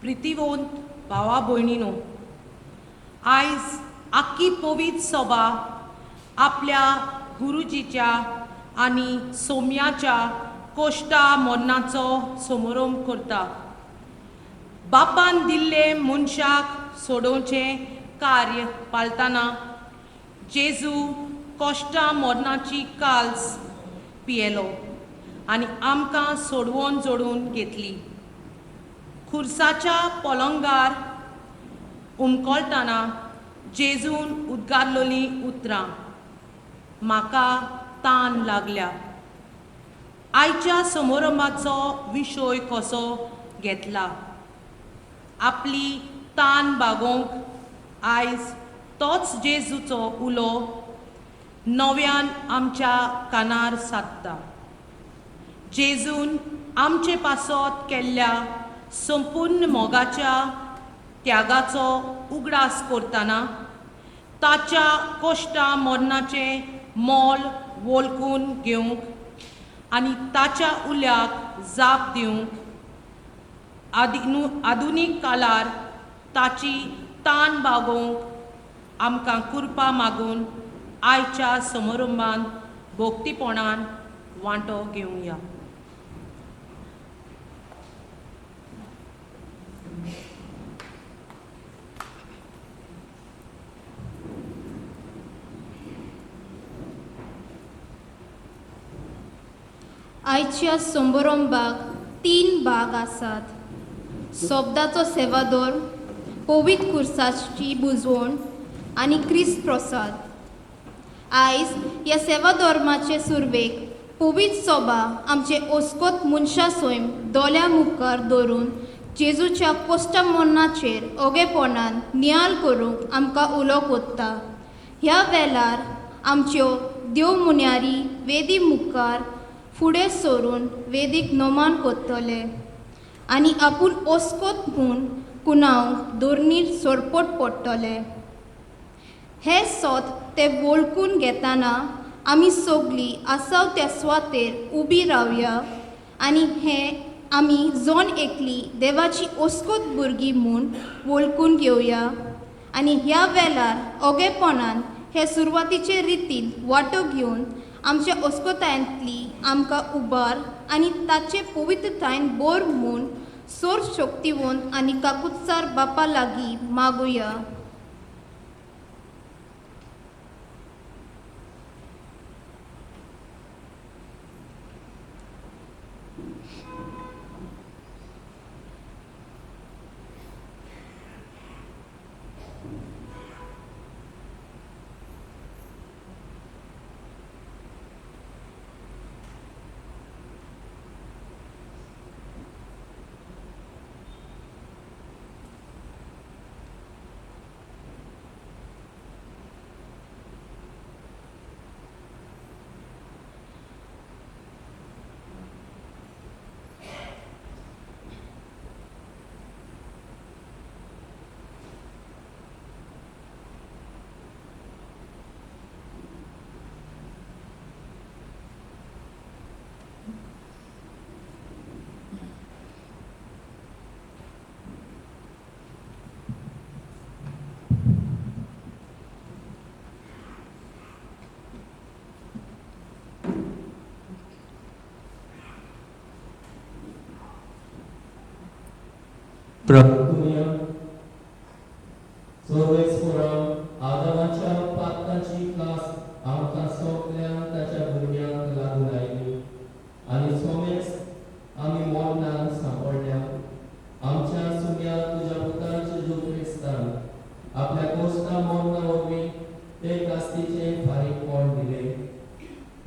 प्रितीवंत भावा भयणीनो, आयज आख्खी पवित्र सभा आपल्या गुरुजीच्या आनी सोम्याच्या कोश्टा मरणाचो समारंभ करता. बापान दिल्ले मनशाक सोडोवचें कार्य पाळतना जेजू कोश्टा मरणाची काल्स पियेलो आनी आमकां सोडवून जोडून घेतली. खुर्साच्या पलंगार उमकळटना जेजून उद्गारलोली उतरां, म्हाका तान लागल्या. आयच्या समारंभाचो विशय कसो घेतला. आपली तान भागोवंक आयज तोच जेजूचो उलो नव्यान आमच्या कानार सादता. जेजून आमचे पासत केल्ल्या संपूर्ण मोगाच्या त्यागाचो उगडास करतना ताच्या कोश्टा मरणाचें मोल वळखून घेवंक आनी ताच्या उल्याक जाप दिवंक आधुनीक काळार ताची तान भागोवंक आमकां कृपा मागून आयच्या समारंभांत भोक्तीपणान वांटो घेवया. आयच्या समारंभाक 3 भाग आसात. सोबदाचो सेवादोर, पवित्र खुर्साची बुजवण आनी क्रिस्त प्रसाद. आयज ह्या सेवाधर्माचे सुरवेक पवित्र सभा आमचे ओस्कोत मनशा सैम दोल्या मुखार दवरून जेजूच्या कोश्टा मरणाचेर ओगेपणान नियाळ करूंक आमकां उलो कोत्ता. ह्या वेळार आमच्यो देव मुन्यारी वेदी मुखार फुडें सरून वेदीक नमन करतले आनी आपूण ओस्कोत म्हूण कुणांक दोरनीर सोडपट पडटले. हे सोत ते वळखून घेतना आमी सगळीं आसाव त्या सुवातेर उबी रावया आनी हे आमी जोन एकली देवाची ओस्कोत भुरगीं म्हूण वळखून घेवया आनी ह्या वेळार ओगेपणान हे सुरवातीचे रितीन वांटो घेवन आमच्या ओस्कोतायांतली आमकां उबार आनी ताचे पवित्रतायेन बोर म्हूण सोर शक्तिवंत आनी काकुत्सार बापा लागीं मागुया. आदामाच्या पातकाची कास आमकां सोगल्यांक ताच्या भुरग्यांक लागून आयली आनी सोमेच आमी मोडनान सांपडल्या. आमच्या सुम्या तुज्या पुतार जेजू क्रिस्तान आपल्या कोश्टा मरणा वरवीं ते कास्तीचे फारीकपण दिले.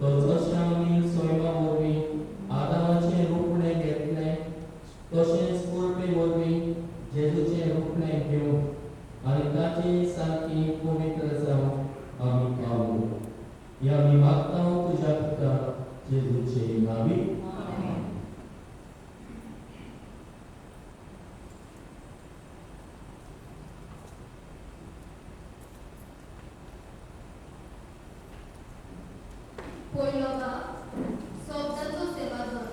तो जशें आमी सोयमा वरवीं आदामाचें रुपणें घेतलें तशेंच कुळपे वरवीं जेजूचें रुपणें घेवंक आनी ताची सारकी पवित्र जावंक आमी पावूं. ह्या आमी मागता तुज्या पुता जेजूचे नांवी. पयलो भाग सोबदाचो सेवादोर.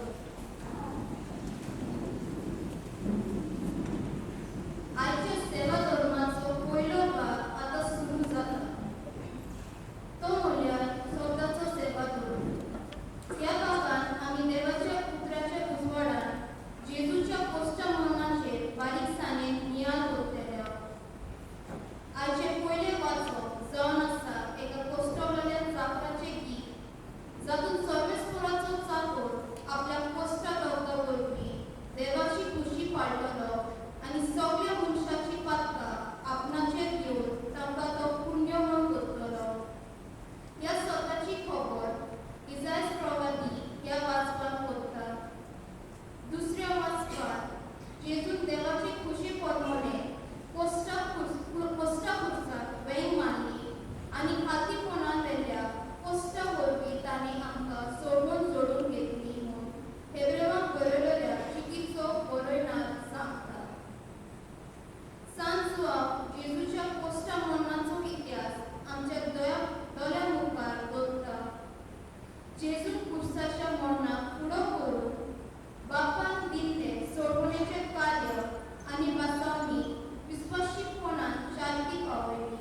आनी वासावणी विस्वाशीपणान शांती पावयली.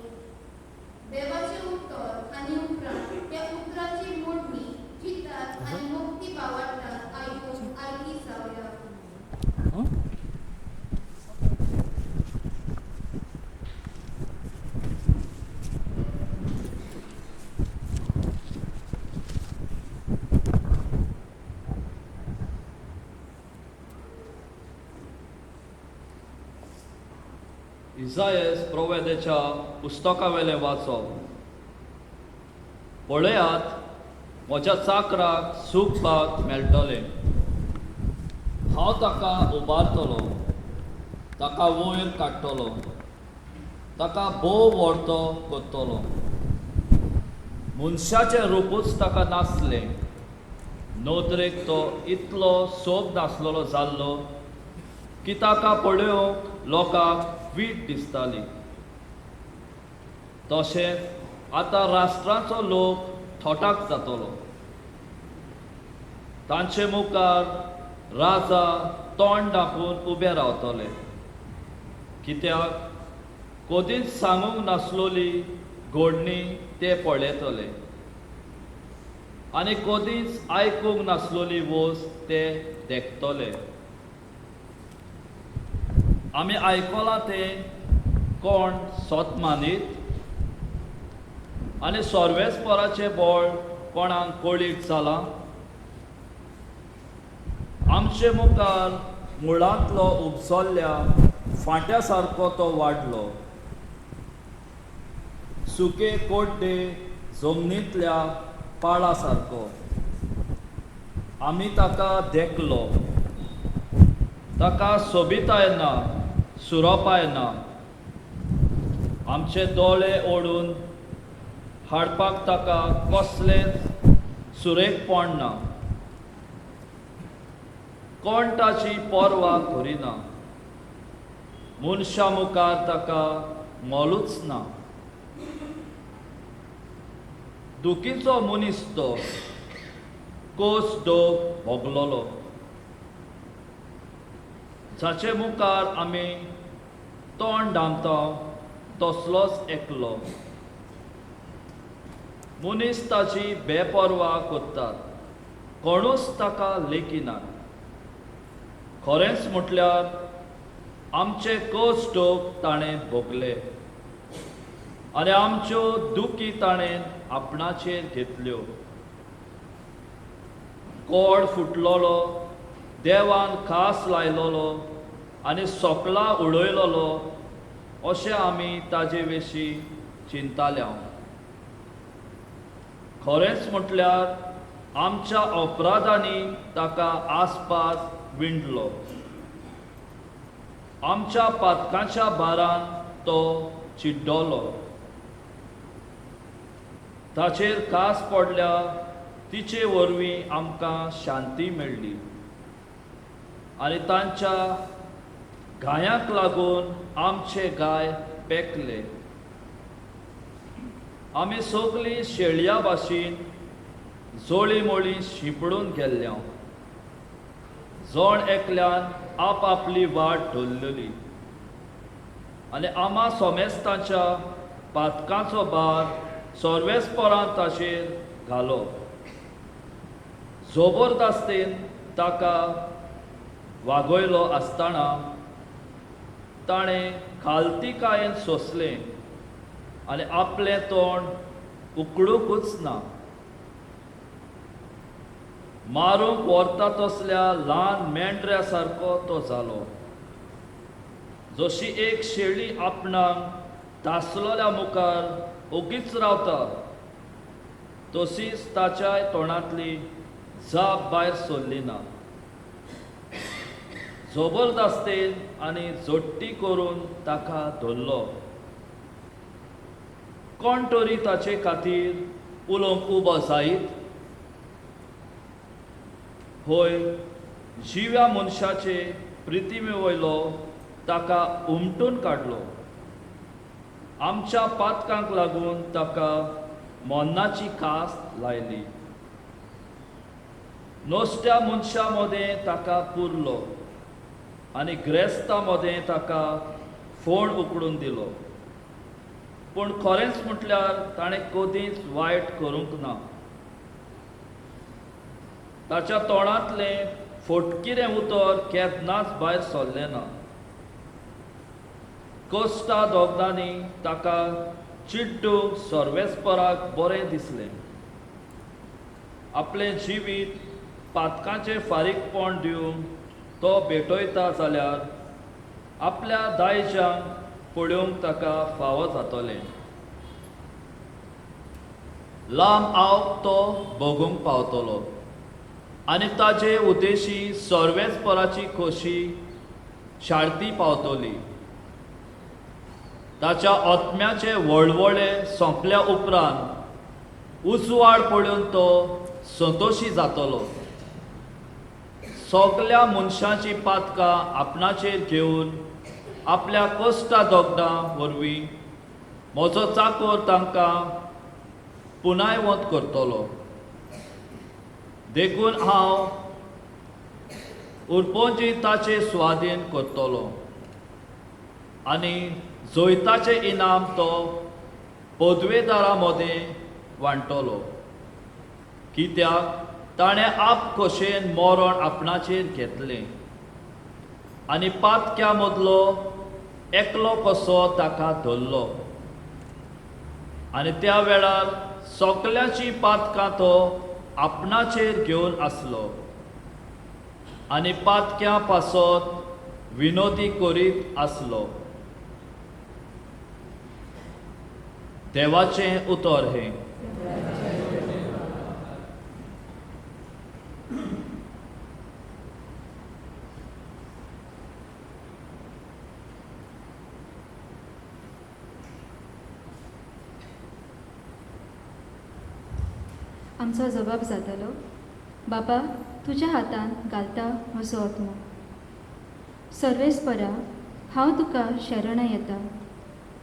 देवाचे उतर आनी उपरांत त्या उतराची मोडणी चितात आनी मुक्ती पावटात आयकून आरती जावया. इसायस प्रोवेदेच्या पुस्तकावेलें वाचप. पळयात, म्हज्या चाकराक सुखपाक मेळटलें. हांव ताका उबारतलों, ताका वयर काडटलों, ताका बोव व्हडतो करतलों. मनशाचें रूपूच ताका नासलें. नोदरेक तो इतलो सोब नासलोलो जाल्लो की ताका पळोवंक लोकांक वीट दिसताली. तशेंच आतां राष्ट्रांचो लोक थोटाक जातलो. तांचे मुखार राजा तोंड दाखोवन उबे रावतले. कित्याक कधीच सांगूंक नासलोली घडणी ते पळयतले आनी कधीच आयकूंक नासलोली वोस ते देखतले. आमी आयकलां तें कोण सोत मानीत आनी सोर्वेस्पराचें बळ कोणाक कळीक जालां. आमचे मुखार मुळांतलो उपसल्ल्या फांट्या सारको तो वाडलो. सुके कोड्डे जमनींतल्या पाळा सारको. आमी ताका देखलो. ताका सोबिताय ना, सुरोपाय ना. आमचे दोळे ओडून हाडपाक ताका कसलेंच सुरेखपण ना. कोण ताची पर्वा करिना. मनशा मुखार ताका मोलूच ना. दुखीचो मनीस तो कोस डोक भोगलोलो. जाचे मुखार आमी तोंड दामता तसलोच एकलो. मनीस ताची बेपर्वा करतात, कोणूच ताका लेखिनात. खरेंच म्हटल्यार आमचे कोश्टोक ताणें भोगले आनी आमच्यो दुखी ताणें आपणाचेर घेतल्यो. कोड फुटलोलो, देवान खास लायलोलो आनी सोकला उडयलोलो अशें आमी ताजे विशीं चिंताल्या. खरेंच म्हटल्यार आमच्या अपराधांनी ताका आसपास विंडलो. आमच्या पातकांच्या भारान तो चिड्डोलो. ताचेर खास पडल्या तिचे वरवीं आमकां शांती मेळ्ळी आनी तांच्या गायांक लागून आमचे गाय पेकले. आमी सगळीं शेळया भाशेन जोळी मोळी शिंपडून गेल्ल्या. जण एकल्यान आपआपली वाट धरलेली आनी आमा सोमेस्तांच्या पातकांचो भार सोर्वेस्परान ताचेर घालो. जबरदस्तीन ताका वागयलो आसतना ताणें खालतीकायेन सोंसलें आनी आपलें तोंड उकडूंकूच ना. मारूंक व्हरता तसल्या ल्हान मेंढऱ्या सारको तो जालो. जशी एक शेळी आपणाक धासलोल्या मुखार ओगीच रावता तशीच ताच्या तोंडांतली जाप भायर सरली ना. जबरदस्तीन आनी जोट्टी करून ताका धरलो. कोण तरी ताचे खातीर उलोवंक उबो जायत. होय, जिव्या मनशाचे प्रिथिवी वयलो ताका उमटून काडलो. आमच्या पातकांक लागून ताका मोन्नाची कास लायली. नोसत्या मनशा मदें ताका पुरलो आनी ग्रेस्तां मदें ताका फोण उकडून दिलो. पूण खरेंच म्हटल्यार ताणें कधीच वायट करूंक ना. ताच्या तोंडांतलें फटकिरें उतर केन्नाच भायर सरलें ना. कश्टा दोगदांनी ताका चिड्डू सर्वेस्पराक बरें दिसलें. आपलें जिवीत पातकांचें फारीकपण दिवन तो भेटयता जाल्यार आपल्या दायजांक पळोवंक ताका फावो जातलें. लांब आवक तो भोगूंक पावतलो आनी ताचे उद्देशी सर्वेस्पराची खोशी शाळती पावतली. ताच्या आत्म्याचे वळवळे सोंपल्या उपरांत उजवाड पळोवन तो संतोशी जातलो. सगल्या मनशांची पातकां आपणाचेर घेवन आपल्या कश्टा दोगदां वरवीं म्हजो चाकर तांकां पुनायवंत करतलो. देखून हांव उरपोंजी ताचे स्वाधीन करतलो आनी जोयताचें इनाम तो पदवेदारां मदें वांटतलो. कित्याक ताणें आप खोशेन मरण आपणाचेर घेतलें आनी पातक्या मदलो एकलो कसो ताका धरलो. आनी त्या वेळार सगल्याची पातकां तो आपणाचेर घेवन आसलो आनी पातक्या पासत विनोदी करीत आसलो. देवाचें उतर हें. आमचो जबाब जातालो, बाबा तुज्या हातान घालता म्हजो आत्मो. सर्वेस्परा, हांव तुका शरणां येता.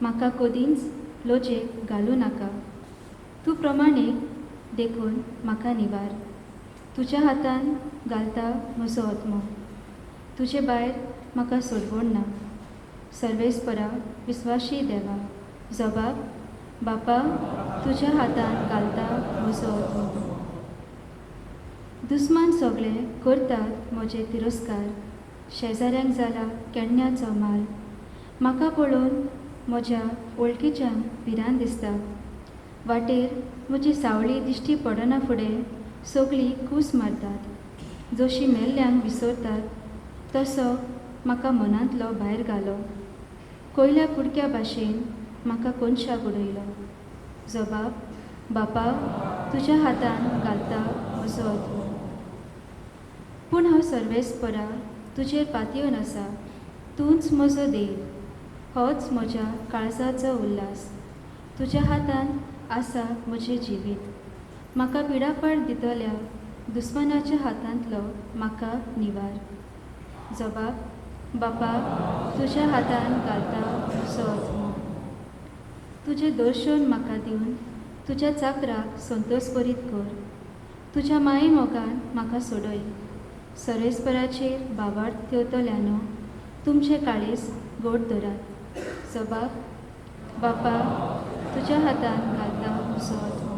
म्हाका कधीच लोचेक घालूं नाका. तूं प्रमाणीक देखून म्हाका निवार. तुज्या हातान घालता म्हजो आत्मो. तुजे भायर म्हाका सोडवण ना. सर्वेस्परा, विस्वाशी देवा, जबाब, बापा तुज्या हातान घालता म्हजो आत्मो. दुस्मान सगळे करतात म्हजे तिरस्कार. शेजाऱ्यांक जाला केण्ण्याचो माल. म्हाका पळोवन म्हज्या वळखीच्यांक भिरांत दिसता. वाटेर म्हजी सावळी दिश्टी पडना फुडें सगळीं कूस मारतात. जशी मेल्ल्यांक विसरतात तसो म्हाका मनांतलो भायर घालो. कोयल्या कुडक्या भाशेन म्हाका कोनशाक उडयलो. जबाब, बापा तुज्या हातान घालता म्हजो आत्मो. पूण हांव सर्वेस्परा तुजेर पातयेवन आसा. तूंच म्हजो देव. होच म्हज्या काळजाचो उल्हास. तुज्या हातान आसा म्हजें जिवीत. म्हाका पिडापड दितल्या दुस्मानाच्या हातांतलो म्हाका निवार. जबाब, बापा तुज्या हातान घालता म्हजो आत्मो. तुजे दर्शन म्हाका दिवन तुज्या चाकराक संतोश करीत कर. तुज्या माये मोगान म्हाका सोडय. सर्वेस्पराचेर बाबार्थ ठेवतल्यानो तुमचे काळीज गोड धरात. जबाब, बापा तुज्या हातान घालता म्हजो आत्मो.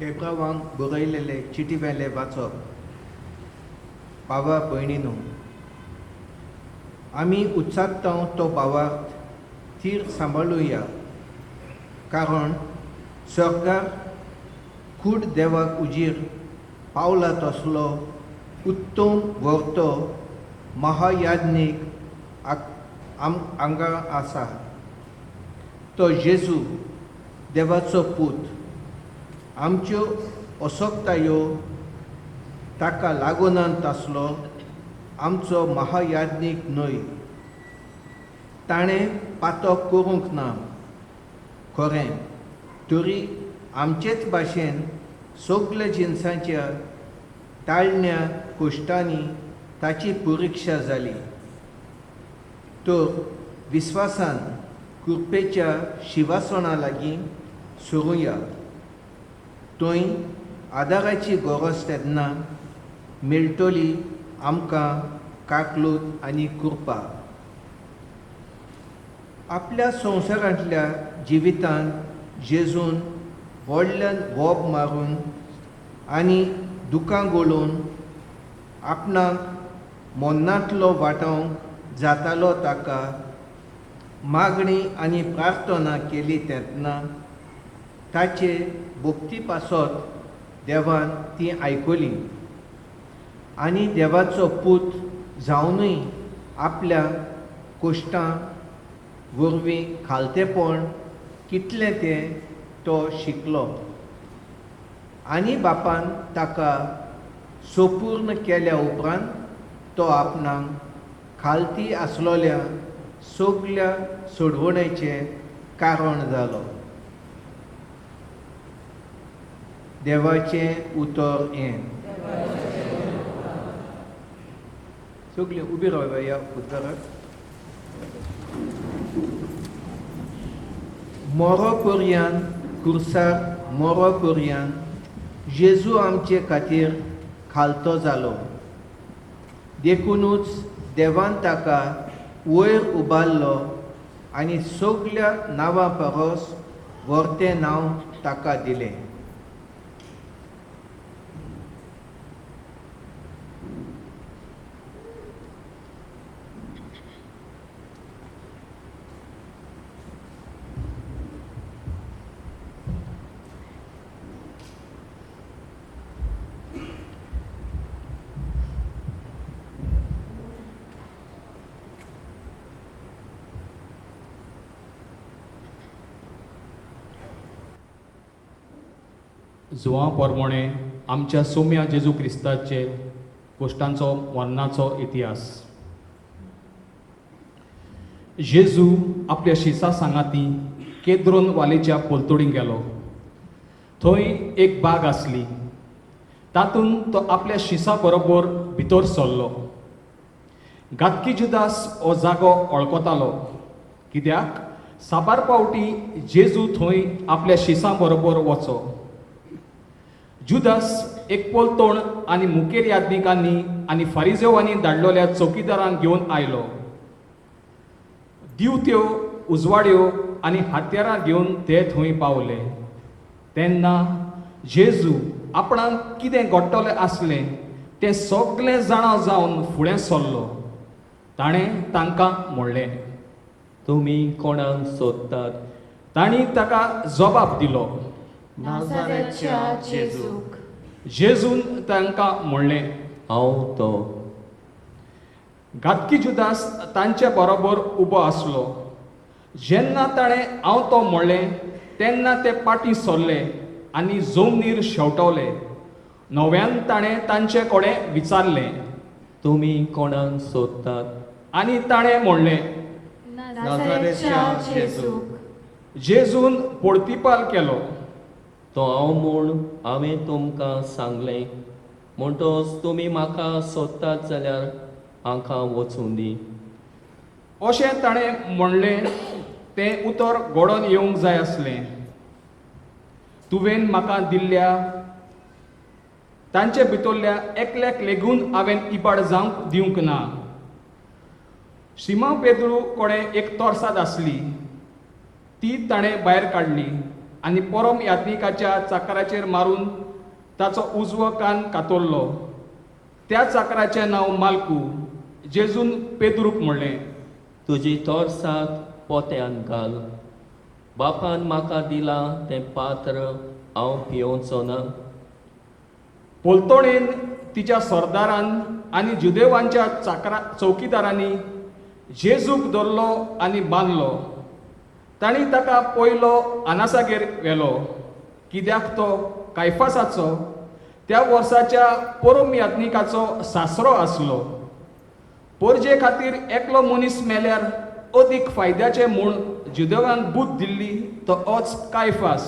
एब्रावांक बरयलेले चिटीवेले वाचप. भावा भयणीनो, आमी उत्साकतां तो भावार्थ थीर सांबाळुया. कारण स्वर्गार खूड देवाक उजीर पावला तसलो उत्तम व्हरतो महायाज्ञीक हांगा आसा. तो जेजू देवाचो पूत. आमच्यो अशोकतायो ताका लागूनांत आसलो आमचो महायाज्ञीक न्हय. ताणें पातक करूंक ना खरें, तरी आमचेच भाशेन सगल्या जिनसांच्या ताळण्या कोश्टांनी ताची परिक्षा जाली. तर विस्वासान कृपेच्या शिवासणा लागीं सरुया. थंय आदाराची गरज तेन्ना मेळटली आमकां काकलूत आनी कृपा. आपल्या संवसारांतल्या जिवितांत जेजून व्हडल्यान वोब मारून आनी दुखां गळून आपणाक मोन्नांतलो वांटोवंक जातालो ताका मागणी आनी प्रार्थना केली तेन्ना ताचे भक्ती पासत देवान ती आयकली आनी देवाचो पूत जावनूय आपल्या कोश्टां वरवीं खालतेपण कितलें तें तो शिकलो आनी बापान ताका सोपूर्ण केल्या उपरांत तो आपणाक खालती आसलोल्या सगल्या सोडवणेचें कारण जालो. देवाचें उतर हें. सगळीं उबी रावया ह्या उतराक. मोरो पर्यंत खुर्साक मोरो पर्यंत जेजू आमचे खातीर खालतो जालो. देखूनच देवान ताका वयर उबारलो आनी सगल्या नांवां परस व्हडतें नांव ताका दिलें. जुवां पोरमोणे आमच्या सोम्या जेजू क्रिस्ताचे कोश्टांचो मरणाचो इतिहास. जेजू आपल्या शिसा सांगाती केद्रोन वालेच्या पोलतोडीक गेलो. थंय एक बाग आसली. तातूंत तो आपल्या शिसा बरोबर भितर सरलो. गातकी जुदास हो जागो वळखतालो कित्याक साबार पावटी जेजू थंय आपल्या शिसां बरोबर वचो. जुदास एक पोलतोण आनी मुखेल यादनिकांनी आनी फारिजेवांनी धाडलोल्या चौकीदारांक घेवन आयलो. दिवत्यो उजवाड्यो आनी हात्यारां घेवन ते थंय पावले. तेन्ना जेजू आपणाक कितें घडटलें आसलें तें सगळें जाणा जावन फुडें सरलो. ताणें तांकां म्हणलें, तुमी कोणाक सोदतात? तांणी ताका जबाब दिलो, नाझारेथच्या जेजूक. जेजून तांकां म्हणलें, हांव तो. गातकी जुदास तांचे बरोबर उबो आसलो. जेन्ना ताणें हांव तो म्हणलें तेन्ना ते पाटी सरले आनी जमनीर शेवटवले. नव्यान ताणें तांचे कडेन विचारलें, तुमी कोणाक सोदतात? आनी ताणें म्हणलें, नाझारेथच्या जेजूक. जेजून पोर्तिपाल केलो. तो हांव म्हूण हांवें तुमकां सांगलें. म्हणटच तुमी म्हाका सोदतात जाल्यार हाका वचून दी. अशें ताणें म्हणलें तें उतर घडोवन येवंक जाय आसलें. तुवें म्हाका दिल्ल्या तांचे भितरल्या एकल्याक लेगून हांवें इबाड जावंक दिवंक ना. शिमोन पेद्रू कडेन एक तोरसाद आसली. ती ताणें भायर काडली आनी परम यात्निकाच्या चाकराचेर मारून ताचो उजवो कान कातरलो. त्या चाकराचें नांव माल्कू. जेजून पेद्रूक म्हणलें, तुजी तोरसाद पोत्यान घाल. बापान म्हाका दिलां तें पात्र हांव पियोवचो ना. पोलतोणेन तिच्या सरदारान आनी जुदेवांच्या चौकीदारांनी जेजूक धरलो आनी बांदलो. तांणी ताका पयलो आनासागेर व्हेलो कित्याक तो कायफासाचो त्या वर्साच्या परम यात्निकाचो सासरो आसलो. पोरजे खातीर एकलो मनीस मेल्यार अदीक फायद्याचें म्हूण जुदेवांक बूद दिल्ली तो होच कायफास.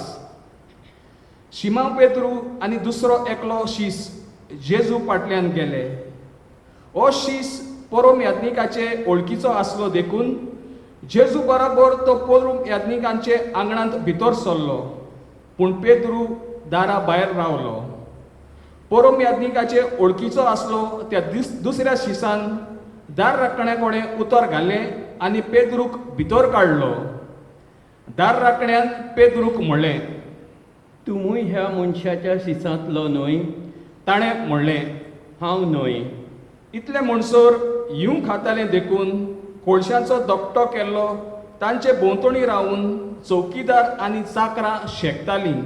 शिमोन पेद्रू आनी दुसरो एकलो शीस जेजू फाटल्यान गेले. हो शीस परम याज्ञिकाचे ओळखीचो आसलो देखून जेजू बरोबर तो परम याज्ञिकांचे आंगणांत भितर सरलो, पूण पेद्रू दारा भायर रावलो. परम याज्ञिकाचे ओळखीचो आसलो त्या दुसऱ्या शिसान दार राखण्या कडेन उतर घालें आनी पेद्रूक भितर काडलो. दार राखण्यान पेद्रूक म्हणलें, तूंय ह्या मनशाच्या शिसांतलो न्हय? ताणें म्हणलें, हांव न्हय. इतले म्हणसर हिंव खातालें देखून कोळशांचो दोगटो केल्लो तांचे भोंवतणी रावून चौकीदार आनी चाकरां शेकतालीं.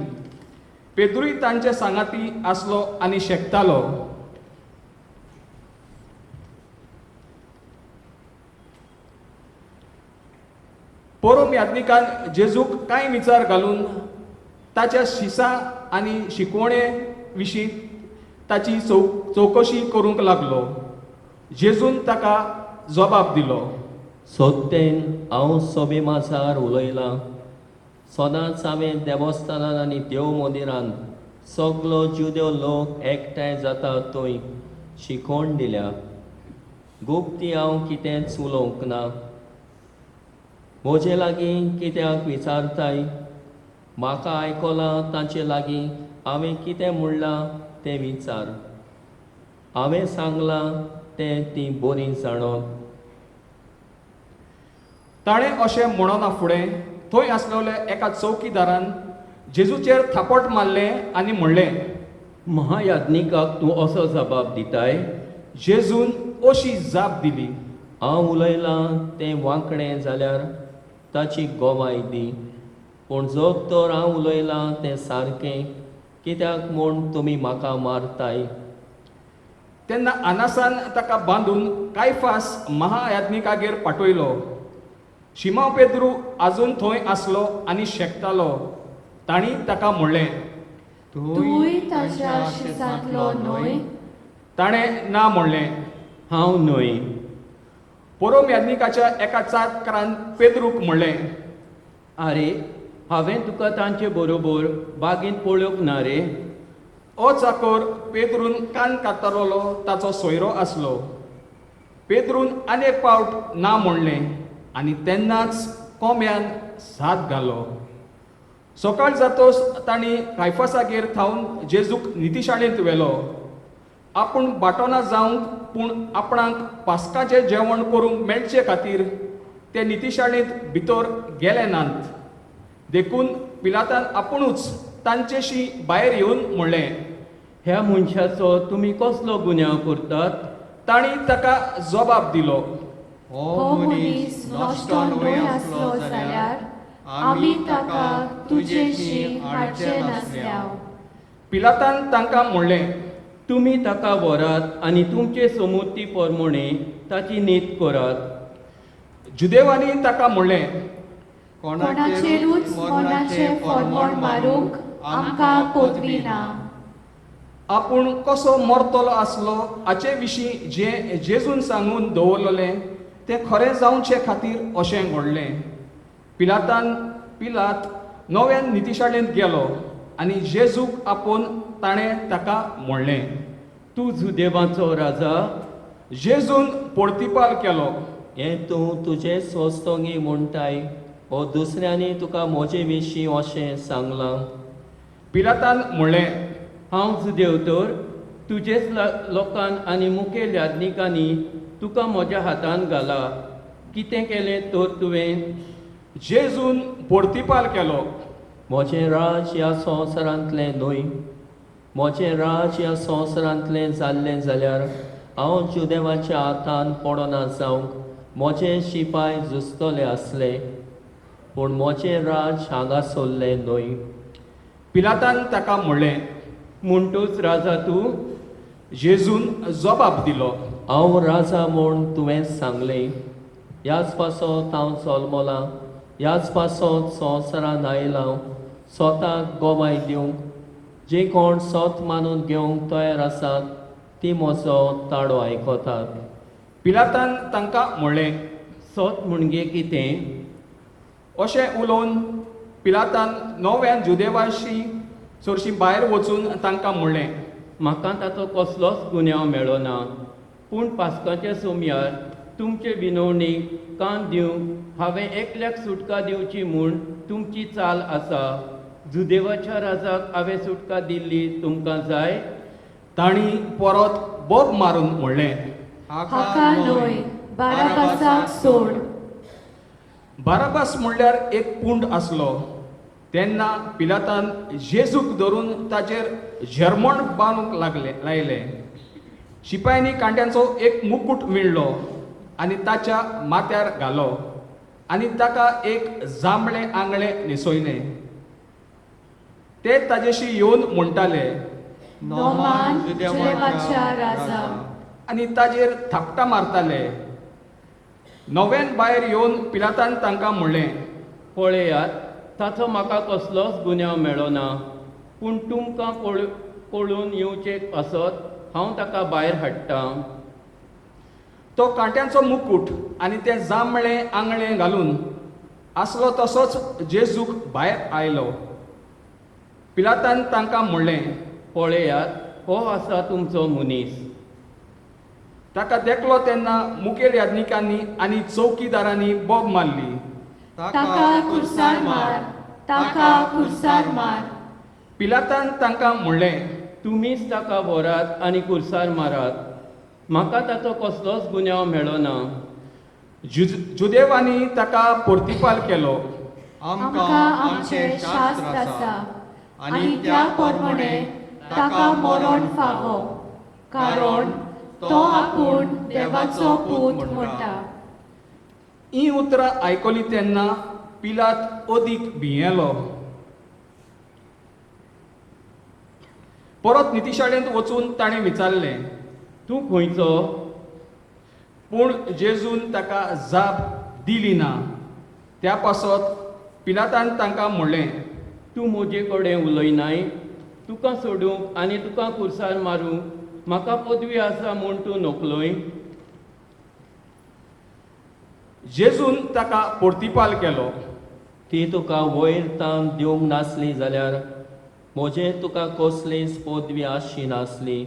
पेद्रूय तांचे सांगाती आसलो आनी शेकतालो. परम याज्ञिकान जेजूक कांय विचार घालून ताच्या शिसा आनी शिकवणे विशीं ताची चवकशी करूंक लागलो. जेजून ताका जबाब दिलो, सोदतेन हांव सोबे मासार उलयलां. सदांच हांवें देवस्थानांत आनी देव मंदिरांत सगलो जुदेव लोक एकठांय जाता थंय शिकवण दिल्या. गुप्ती हांव कितेंच उलोवंक ना. म्हजे लागीं कित्याक विचारताय? म्हाका आयकलां तांचे लागीं हांवें कितें म्हणलां तें विचार. हांवें सांगलां तें ती बरी जाणत. ताणें अशें म्हणना फुडें थंय आसलेल्या एका चौकीदारान जेजूचेर थापट मारलें आनी म्हणलें, महायाज्ञिकाक तूं असो जबाब दिताय? जेजून अशी जाप दिली, हांव उलयलां तें वांकडें जाल्यार ताची गोवाय दी. पूण जोग तर हांव उलयलां तें सारकें कित्याक म्हूण तुमी म्हाका मारताय. तेन्ना आनासान ताका बांदून कायफास महायाज्ञिकागेर पाठयलो. शिमोन पेद्रू आजून थंय आसलो आनी शेकतालो. तांणी ताका म्हणलें, तूंय ताच्या शिसांतलो न्हय? ताणें ना म्हणलें. हांव न्हय. परम याज्ञिकाच्या एका चाकरान पेद्रूक म्हणलें, आरे, हांवें तुका तांचे बरोबर बागेंत पळोवंक ना रे. हो चाकर पेद्रून कान कातरलो ताचो सोयरो आसलो. पेद्रून आनेक फावट ना म्हणलें आनी तेन्नाच कोंब्यान साथ घालो. सकाळ जातोच तांणी कायफासागेर थावन जेजूक नितीशाळेंत व्हेलो. आपूण बाटोना जावंक पूण आपणाक पास्काचें जेवण करूंक मेळचे खातीर ते नितीशाळेंत भितर गेले नात. देखून पिलातान आपुणूच तांचेशी भायर येवन म्हणलें, ह्या मनशाचो तुमी कसलो गुन्यांव करतात? तांणी ताका जबाब दिलो, हो मनीस नश्टो न्हय आसलो जाल्यार आमी ताका तुजेशी हाडचे नासल्याव. पिलातान तांकां म्हणलें, तुमी ताका व्हरात आनी तुमचे समृद्धी प्रमाणे ताची नीत करात. जुदेवांनी ताका म्हणलें, कोणाचेरूच मरणाचें फर्मोण मारूंक आमकां पदवी ना. आपूण कसो मरतलो आसलो हाचे विशीं जें जेजून सांगून दवरलेलें तें खरें जावचे खातीर अशें घडलें. पिलात नव्यान नितीशाळेंत गेलो आनी जेजूक आपोवन ताणें ताका म्हणलें, तूं जुदेवाचो राजा? जेजून परतिपाल केलो, हें तूं तुजे स्वस्तोंगी म्हणटाय वो दुसऱ्यांनी तुका म्हजे विशीं अशें सांगलां? पिलातान म्हणलें, हांव जुदेव तर? तुजेच लोकान आनी मुखेल याज्ञिकांनी तुका म्हज्या हातांत घाला. कितें केलें तर तुवें? जेजून परतिपाल केलो, म्हजें राज ह्या संवसारांतलें न्हय. म्हजें राज ह्या संवसारांतलें जाल्लें जाल्यार हांव जुदेवाच्या हातान पडना जावंक म्हजे शिपाय झुजतले आसले. पूण म्हजें राज हांगा सरलें न्हय. पिलातान ताका म्हणलें, म्हणटूच राजा तूं? जेजून जबाब दिलो, हांव राजा म्हूण तुवें सांगलें. ह्याच पासत हांव जल्मलां, ह्याच पासत संवसारांत आयलां स्वताक गोवाय दिवंक. जे कोण सोत मानून घेवंक तयार आसात ती म्हजो ताडो आयकतात. पिलातान तांकां म्हणलें, सोत म्हणजे कितें? अशें उलोवन पिलातान नव्यान जुदेवाशी चडशीं भायर वचून तांकां म्हणलें, म्हाका ताचो कसलोच गुन्यांव मेळो ना. पूण पास्काच्या सोमयार तुमचे विनवणेक कान दिवंक हांवें एकल्याक सुटका दिवची म्हूण तुमची चाल आसा. जुदेवाच्या राजाक हांवें सुटका दिल्ली तुमकां जाय? तांणी परत बोब मारून म्हणलें, हाका न्हय, बाराबासाक सोड. बाराबास म्हणल्यार एक पुंड आसलो. तेन्ना पिलातान जेजूक धरून ताचेर झेरमोण बांदूंक लायले. शिपायांनी कांट्यांचो एक मुकुट विणलो आनी ताच्या माथ्यार घालो आनी ताका एक जांबळे आंगळे न्हेसोयले. ते ताजेशी येवन म्हणटाले, नोमान जुदेवाच्या राजा. आनी ताजेर थापटां मारताले. नव्यान भायर येवन पिलातान तांकां म्हणलें, पळयात, ताचो म्हाका कसलोच गुन्यांव मेळो ना. पूण तुमकां पळून येवचे पासत हांव ताका भायर हाडटां. तो कांट्यांचो मुकुट आनी ते जांबळे आंगळे घालून आसलो तसोच जेजूक भायर आयलो. पिलातान तांकां म्हणलें, पळयात, हो आसा तुमचो मनीस. ताका देखलो तेन्ना मुखेल याजनिकांनी आनी चौकीदारांनी बोब मारली. ताका खुर्सार मार, ताका खुर्सार मार. पिलातान तांकां म्हणलें, तुमीच ताका व्हरात आनी खुर्सार मारात. म्हाका ताचो कसलोच गुन्यांव मेळो ना. जुदेवांनी ताका परतिपाल केलो. आमकां आमचें शास्त्र आसा आनी त्या प्रमाणे ताका मरण फावो, कारण तो आपूण देवाचो पूत म्हणटा. ही उतरां आयकली तेन्ना पिलात अदीक भियेलो. परत नितीशाळेंत वचून ताणें विचारलें, तूं खंयचो? पूण जेजून ताका जाप दिली ना. त्या पासत पिलातान तांकां म्हणलें, तूं म्हजे कडेन उलयनाय? तुका सोडूंक आनी तुका खुर्सार मारूंक म्हाका पदवी आसा म्हूण तूं नोकलोय? जेजून ताका परतिपाल केलो. ती तुका वयर तान दिवंक नासली जाल्यार म्हजें तुका कसलीच पदवी आसची नासली.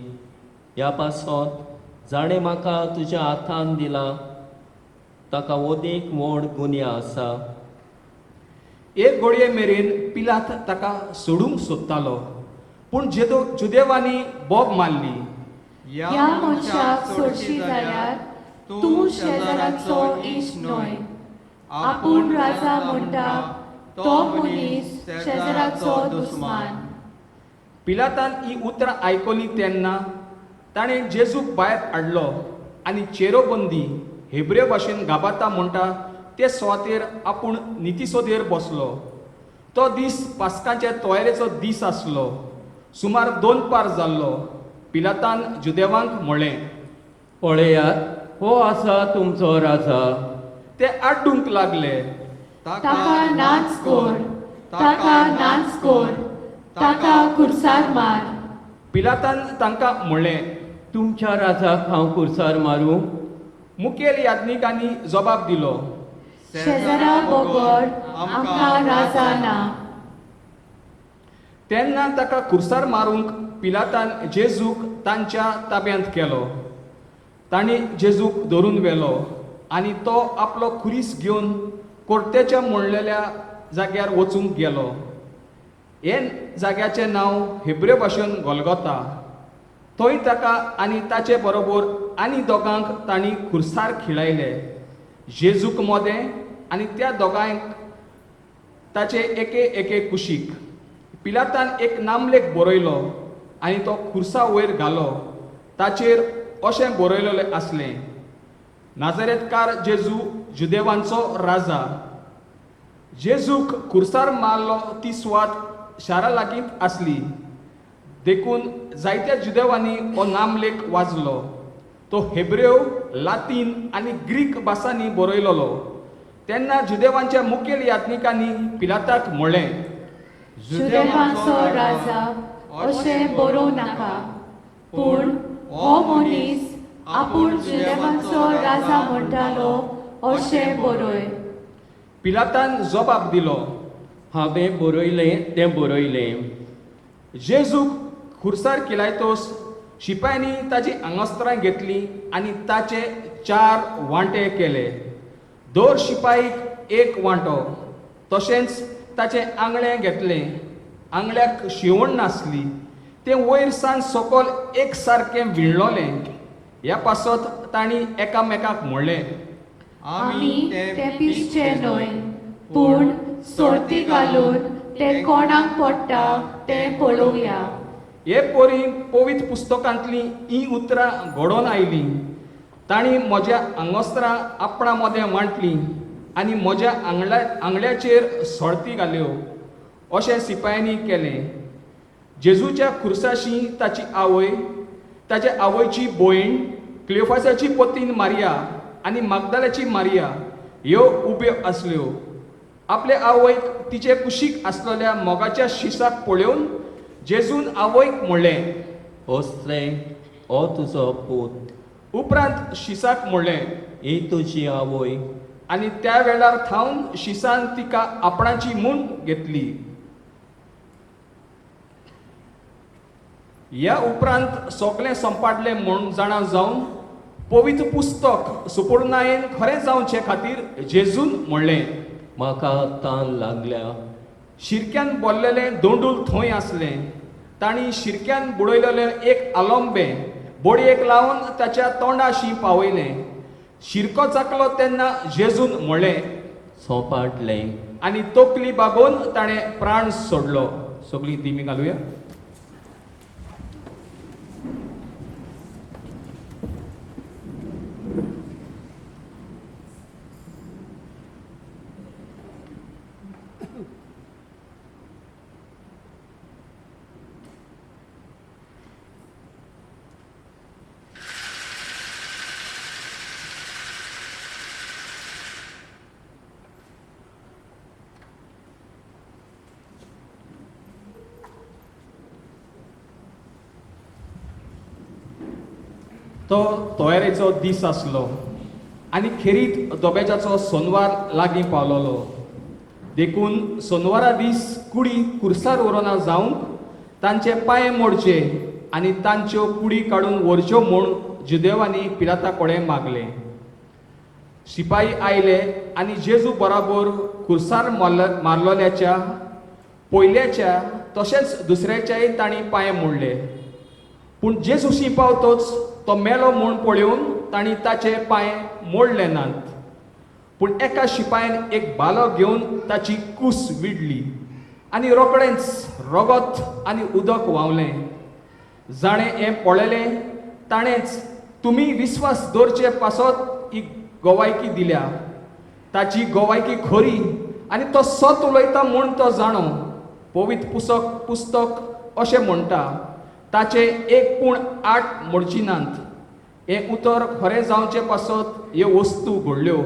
ह्या पासत जाणें म्हाका तुज्या हातान दिला ताका ओदीक व्हड गुन्यांव आसा. एक घडये मेरेन पिलात ताका सोडूंक सोदतालो, पूण जुदेवांनी बोब मारली. ह्या मनशाक सोडशी जाल्यार तूं शेजाराचो इश्ट न्हय. आपूण राजा म्हणटा तो मनीस शेजाराचो दुस्मान. पिलातान ही उतरां आयकली तेन्ना ताणें जेजूक भायर हाडलो आनी चेरोबंदी हेब्रेव भाशेन गाबाता म्हणटा ते सुवातेर आपूण नितीसोदेर बसलो. तो दीस पास्काच्या तोयरेचो दीस आसलो. सुमार 2 पार जाल्लो. पिलातान जुदेवांक म्हणलें, पळयात, हो आसा तुमचो राजा. ते आड्डूंक लागले. ताका नाच कोर, ताका नाच कोर, ताका खुर्सार मार. पिलातान तांकां म्हणलें, तुमच्या राजाक हांव खुर्सार मारूं? मुखेल याजनिकांनी जबाब दिलो, शेजारा बगर आमकां राजा ना. तेन्ना ताका खुर्सार मारूंक पिलातान जेजूक तांच्या ताब्यांत केलो. तांणी जेजूक धरून व्हेलो आनी तो आपलो खुरीस घेवन कोर्तेच्या म्हणलेल्या जाग्यार वचूंक गेलो. हे जाग्याचें नांव हेब्रेव भाशेन गोलगोता. थंय ताका आनी ताचे बरोबर आनी दोगांक तांणी खुर्सार खिळायले. जेजूक मोदें आनी त्या दोगांयक ताचे एके एके कुशीक. पिलातान एक नामलेख बरयलो आनी तो खुर्सा वयर घालो. ताचेर अशें बरयलेलें आसलें, नाजरेतकार जेजू जुदेवांचो राजा. जेजूक खुर्सार मारलो ती सुवात शारा लागींच आसली देखून जायत्या जुदेवांनी हो नामलेख वाचलो. तो हेब्रेव, लातीन आनी ग्रीक भासांनी बरयलोलो. तेन्ना जुदेवांच्या मुखेल याजनिकांनी पिलाताक म्हणलें, जुदेवांचो राजा अशें बरोव नाका, पूण हो मनीस आपूण जुदेवांचो राजा म्हणटालो अशें बरय. पिलातान जबाब दिलो, हांवें बरयलें तें बरयलें. जेजूक खुर्सार किलायतोस शिपायांनी ताची आंगोस्त्रां घेतली आनी ताचे 4 वांटे केले. दर शिपाईक एक वांटो. तशेंच ताचे आंगळे घेतले. आंगळ्याक शिवण नासली. ते वयर सावन सकयल एक सारकें विणलोलें. ह्या पासत तांणी एकामेकाक म्हणलें, आमी ते पिसचे न्हय, पूण सोडती घालून ते कोणाक पडटा ते पळोवया. हे पोरी पवित्र पुस्तकांतलीं ही उतरां घडोवन आयलीं. तांणी म्हज्या आंगोस्त्रां आपणा मदें वांटलीं आनी म्हज्या आंगळ्याचेर सोडती घाल्यो. अशें सिपायांनी केलें. जेजूच्या खुर्साशी ताची आवय, ताचे आवयची भयण, क्लियोफासाची पत्नी मारिया आनी मागदालाची मारिया ह्यो उब्यो आसल्यो. आपले आवयक तिचे कुशीक आसलेल्या मोगाच्या शिसाक पळोवन जेजून आवयक म्हणलें, ओस्त्रे, हो तुजो पूत. उपरांत शिसाक म्हणलें, ही तुजी आवय. आनी त्या वेळार थावन शिसान तिका आपणाची म्हूण घेतली. ह्या उपरांत सगळें संपाडलें म्हूण जाणा जावन पवित्र पुस्तक सुपूर्णायेन खरें जावचे खातीर जेजून म्हणलें, म्हाका तान लागल्या. शिरक्यान बोल्लेलें दोंडूल थंय आसलें. तांणी शिरक्यान बुडयलेलें एक आलोंबें बोडयेक लावन ताच्या तोंडाशी पावयलें. शिरको चाकलो तेन्ना जेजून म्हणलें, सोंपाटलें. आनी तकली बागोवन ताणें प्राण सोडलो. सगळीं दिमी घालुया. तो तयारेचो दीस आसलो आनी खेरीत दोबेजाचो सोनवार लागीं पावलोलो. देखून सोनवारा दीस कुडी खुर्सार उरोना जावंक तांचे पांय मोडचे आनी तांच्यो कुडी काडून व्हरच्यो म्हूण जुदेवांनी पिलाता कडेन मागलें. शिपाई आयले आनी जेजू बराबर खुर्सार मारलोल्याच्या पयल्याच्या तशेंच दुसऱ्याच्याय तांणी पांय मोडले. पूण जेजू शिंपावतोच तो मेलो म्हूण पळोवन तांणी ताचे पांय मोडले नात. पूण एका शिपायान एक बालो घेवन ताची कूस विडली आनी रोखडेंच रगत आनी उदक व्हांवलें. जाणें हें पळयलें ताणेंच तुमी विस्वास दवरचे पासत ही गोवायकी दिल्या. ताची गोवायकी खरी आनी तो सत उलयता म्हूण तो जाणो. पवित्र पुस्तक अशें म्हणटा, ताचे 1.8 मोडची नात. हें उतर खरें जावचे पासत ह्यो वस्तू घडल्यो.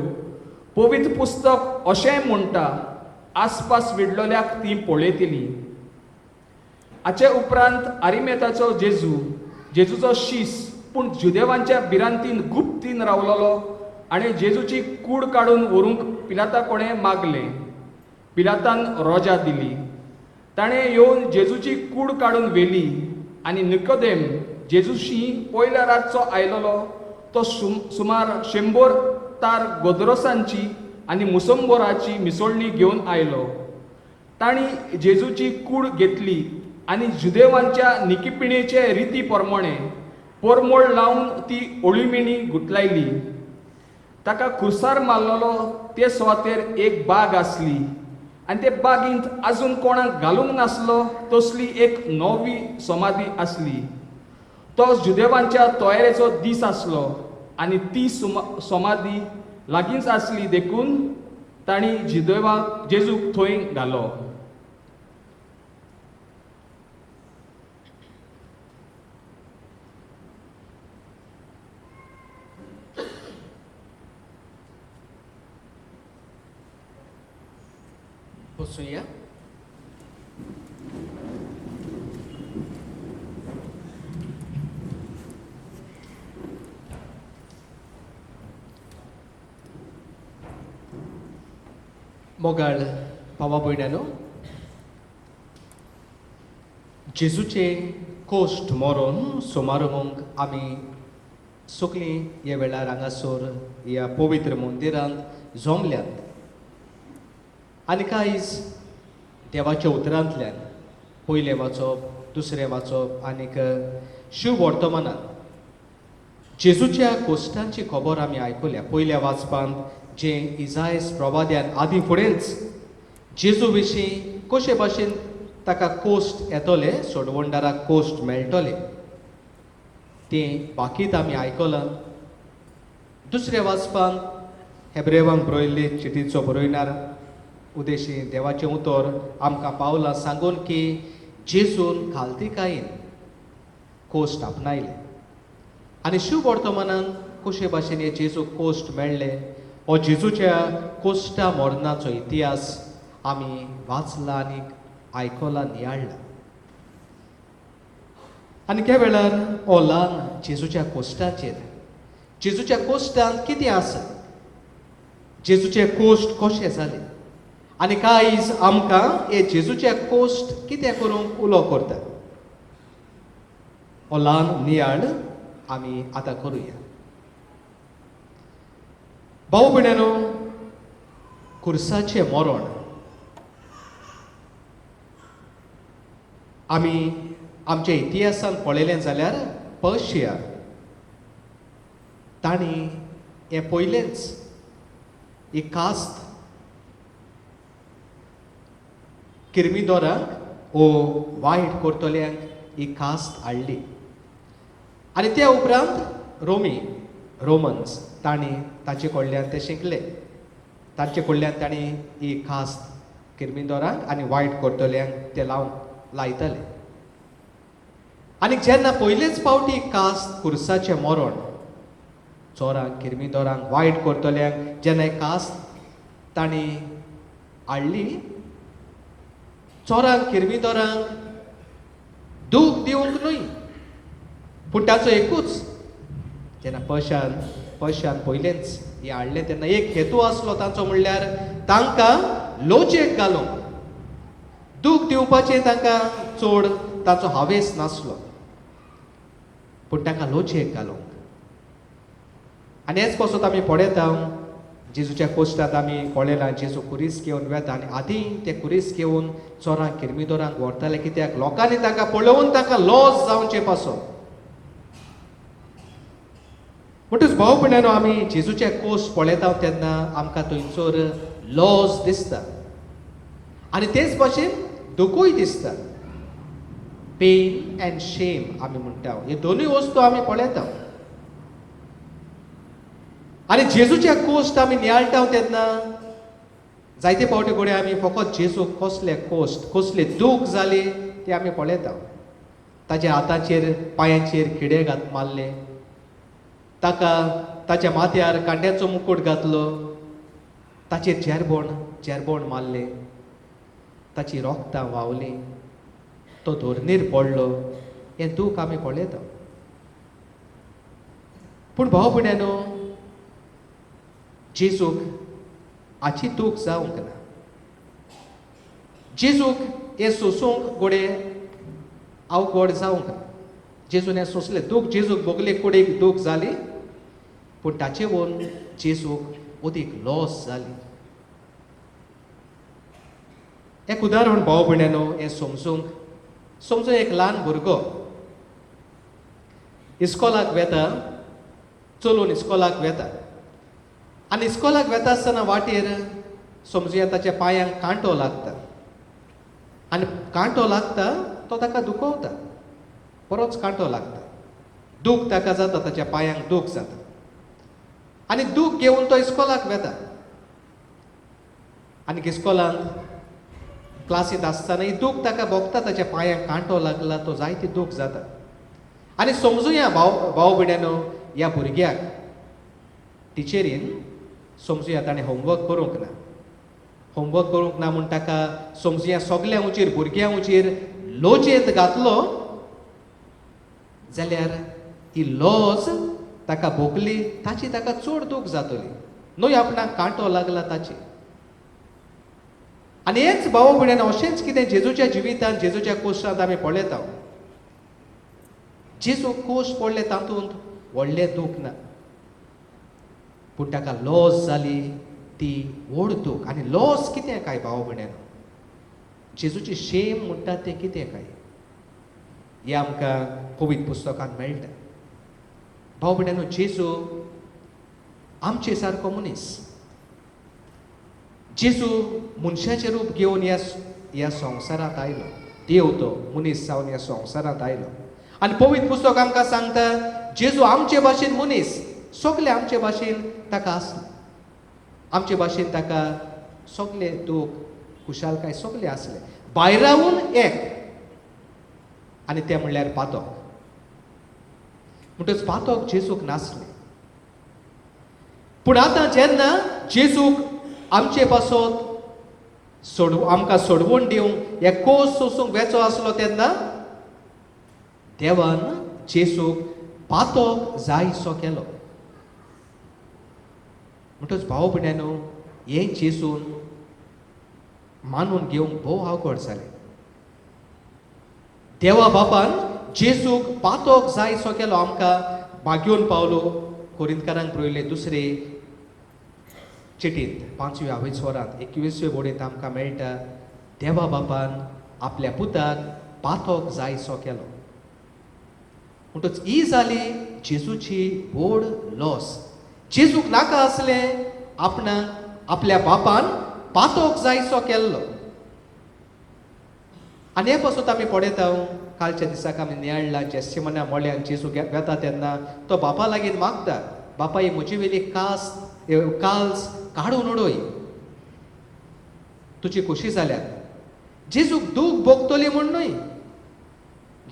पवित्र पुस्तक अशेंय म्हणटा, आसपास विडलोल्याक ती पळयतली. हाचे उपरांत आरिमेताचो जेजूचो शीस पूण जुदेवांच्या भिरांतीन गुप्तीन रावलोलो आनी जेजूची कूड काडून व्हरूंक पिलाता कडेन मागलें. पिलातान रोजा दिली. ताणें येवन जेजूची कूड काडून व्हेली आनी निकोदेम जेजूशी पयल्या रातचो आयलोलो तो सुमार 100 तार गोदरोसांची आनी मुसंबोराची मिसळणी घेवन आयलो. तांणी जेजूची कूड घेतली आनी जुदेवांच्या निकिपिणेचे रिती प्रमाणे परमोळ लावन ती ओळिमिणी गुटलायली. ताका खुर्सार मारलोलो ते सुवातेर एक बाग आसली आनी ते बागेंत आजून कोणाक घालूंक नासलो तसली एक नवी समाधी आसली. तो जुदेवांच्या तयारेचो दीस आसलो आनी ती समाधी लागींच आसली. देखून तांणी जेजूक थंय घालो. बसूया. मोगाळ भावा भयणानो, जेजूचे कोस्ट मोरून सोमारमोंक आमी सगळीं ह्या वेळार हांगासर ह्या पवित्र मंदिरांत जमल्यात आनी कांयच देवाच्या उतरांतल्यान पयलें वाचप दुसरें वाचप आनीक शिव वर्तमानांत जेजूच्या कोश्टांची खबर आमी आयकल्या. पयल्या वाचपांत जें इजायस प्रवाद्यान आदीं फुडेंच जेजू विशीं कशे भाशेन ताका कोश्ट येतले, सोडवंडाराक कोश्ट मेळटले तें बाकीत आमी आयकलां. दुसऱ्या वाचपांत हेब्रेवांक बरयल्ले चिठीचो बरयणार उदेशी देवाचें उतर आमकां पावलां सांगून की जेजून खालतीकायेन कोश्ट आपणायले आनी शिव वर्तमानांत कशे भाशेन हे जेजूक कोश्ट मेळ्ळे हो जेजूच्या कोश्टा मरणाचो इतिहास आमी वाचला आनी आयकला नियाळ्ळा. आनी त्या वेळार हो ल्हान जेजूच्या कोश्टाचेर जेजूच्या कोश्टांत कितें आसा, जेजूचे कोश्ट कशे जाले आनी कांयच आमकां हे जेजूचे कोश्ट कितें करूंक उलो करता हो ल्हान नियाळ आमी आतां करुया. भाऊ भयणांनो, खुर्साचें मरण आमी आमच्या इतिहासांत पळयलें जाल्यार पर्शिया तांणी हें पयलेंच ही कास्त किरमिदोरांक वो वायट करतल्यांक ही कास्त हाडली आनी त्या उपरांत रोमन्स तांणी ताचे कडल्यान ते शिकले. तांचे कडल्यान तांणी ही कास्त किरमिदोरांक आनी वायट करतल्यांक ते लायताले. आनी जेन्ना पयलेच फावटी कास्त खुर्साचें मरण चोरांक किरमिदोरांक वायट करतल्यांक जेन्ना ही कास्त तांणी हाडली, चोरांक किरमिदोरांक दूख दिवंक न्हय पूण ताचो एकूच जेन्ना पयशान पयलेंच हे हाडलें तेन्ना एक हेतू आसलो तांचो म्हणल्यार तांकां लोचयेक घालूंक, दूख दिवपाचें तांकां चड ताचो हावेस नासलो पूण तांकां लोचयेक घालूंक. आनी हेच पासून आमी पळयता जेजूच्या कोश्टांत आमी पळयलां जेजू कुरीस घेवन वेता आनी आदीं ते कुरीस घेवन चोरांक किरमिदोरांक व्हरताले कित्याक लोकांनी तांकां पळोवन तांकां लॉस जावचें पासून. म्हणटच भाव भयणांनो, आमी जेजूचे कोश्ट पळयता तेन्ना आमकां थंयसर लॉस दिसता आनी तेच भाशेन दुखूय दिसता. पेन एंड शेम आमी म्हणटा हे दोनूय वस्तू आमी पळयता आनी जेजूच्या कोश्ट आमी नियाळटा तेन्ना जायते फावटी घडये आमी फकत जेजूक कसले कोश्ट कसले दूख जाली ते आमी पळयता. ताच्या हाताचेर पांयांचेर खिडे मारले, ताका ताच्या माथ्यार कांड्याचो मुकूट घातलो, ताचेर जेरबोण मारले, ताची रोगतां व्हांवली, तो धोरणीर पडलो, हें दूख आमी पळयता. पूण भाव भयणांनो, जेजूक हाची दूख जावंक ना. जेजूक हें सोसूंक घडये अवघड जावंक ना. जेजून हें सोंसलें दूख जेजूक भोगले कुडीक दूख जाली पूण ताचे वोन जेजूक ओदीक लॉस जाली. एक उदाहरण भाव भयणांनो हें समजून एक ल्हान भुरगो इस्कॉलाक वेता, चलून इस्कॉलाक वेता आनी इस्कॉलाक वेता आसतना वाटेर समजुया ताच्या पांयांक कांटो लागता आनी कांटो लागता तो ताका दुखवता, बरोच कांटो लागता, दूख ताका जाता, ताच्या पांयांक दूख जाता आनी दूख घेवन तो इस्कॉलाक वेता आनी इस्कॉलांत क्लासींत आसतना ही दूख ताका भोगता, ताच्या पांयांक कांटो लागला, तो जायती दूख जाता. आनी समजुया भाव भयणांनो, ह्या भुरग्याक टिचरीन समजुया ताणें होमवर्क करूंक ना म्हूण ताका समजुया सगल्या उचेर भुरग्यां उचेर लोचयेंत घातलो जाल्यार ही लॉज ताका भोगली ताची ताका चड दूख जातली, न्हय आपणाक कांटो लागला ताची. आनी हेच भाव भयणांनो, अशेंच कितें जेजूच्या जिवितांत जेजूच्या कोश्टांत आमी पळयता. जेजूक कोश पडले तातूंत व्हडलें दूख ना, पूण ताका लॉस जाली ती व्हड दूख. आनी लॉस कितें काय भाव भयण्यानो, जेजूची शेम म्हणटा तें कितें काय हें आमकां पवित्र पुस्तकांत मेळटा. भाव भयण्यानो, जेजू आमचे सारको मनीस. जेजू मनशाचें रूप घेवन ह्या संवसारांत आयलो. देव तो मनीस जावन ह्या संवसारांत आयलो. आनी पवित्र पुस्तक आमकां सांगता जेजू आमचे भाशेन मनीस, सगळे आमचे भाशेन ताका आसले. आमचे भाशेन ताका सगळे दूख खुशालकाय सगळे आसले. भायर रावून एक, आनी तें म्हणल्यार पातक. म्हणटच पातक जेजूक नासले. पूण आतां जेन्ना जेजूक आमचे पासत आमकां सोडवून दिवंक हे कोस सोसूंक वेचो आसलो तेन्ना देवान जेजूक पातक जायसो केलो. म्हणटच भाव भयण्यानो, हें जेजून मानून घेवंक भोव अवघड जालें. देवा बापान जेजूक पातक जायसो केलो. आमकां मागीवन पावलो कोरिंथकारांक बरयले दुसरे चिटींत 5व्या विस्वरांत 21वे बोडींत आमकां मेळटा देवा बापान आपल्या पुताक पातक जायसो केलो. म्हणटच ही जाली जेजूची व्हड लॉस. जेजूक नाका आसलें आपणाक आपल्या बापान पातक जायसो केल्लो. आनी हे पासून आमी पळयता कालच्या दिसाक आमी नियाळ्ळा जेस्सिमोना मोळ्यान जेजू वेता तेन्ना तो बापा लागीं मागता, बापा ही म्हजी वेली काल्स काडून उडय, तुजी खोशी जाल्यार. जेजूक दूख भोगतली म्हूण न्हय.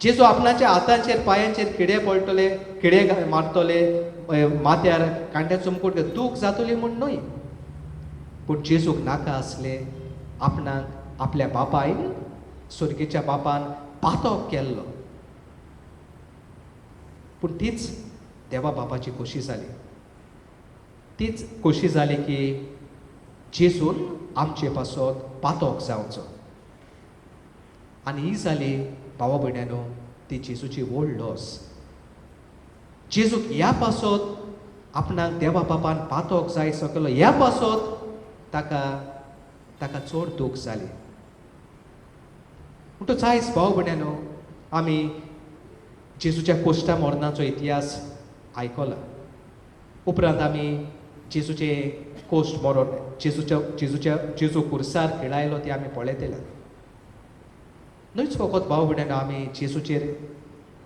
जेजू आपणाच्या हातांचेर पांयांचेर किडे पडटले, किडे मारतले, माथ्यार कांट्या चुमकूट दूख जातली म्हूण न्हय. पूण जेजूक नाका आसलें आपणाक आपल्या बापायन स्वर्गीच्या बापान पातक केल्लो. पूण तीच देवा बापाची खोशी जाली. तीच खोशी जाली की जेजून आमचे पासत पातक जावचो. आनी ही जाली भावा भयण्यानो ती जेजूची व्हड लॉस. जेजूक ह्या पासत आपणाक देवा बापान पातक जायसो केलो. ह्या पासत ताका चड दूख जाली. म्हणटच आयज भाव भयण्यानो आमी जेजूच्या कोश्टा मरणाचो इतिहास आयकला. उपरांत आमी जेजूचे कोश्ट मरण जेजू कुर्सार खेळायलो ते आमी पळयतले. न्हयच फकत भाव भयण्यानो आमी जेजूचेर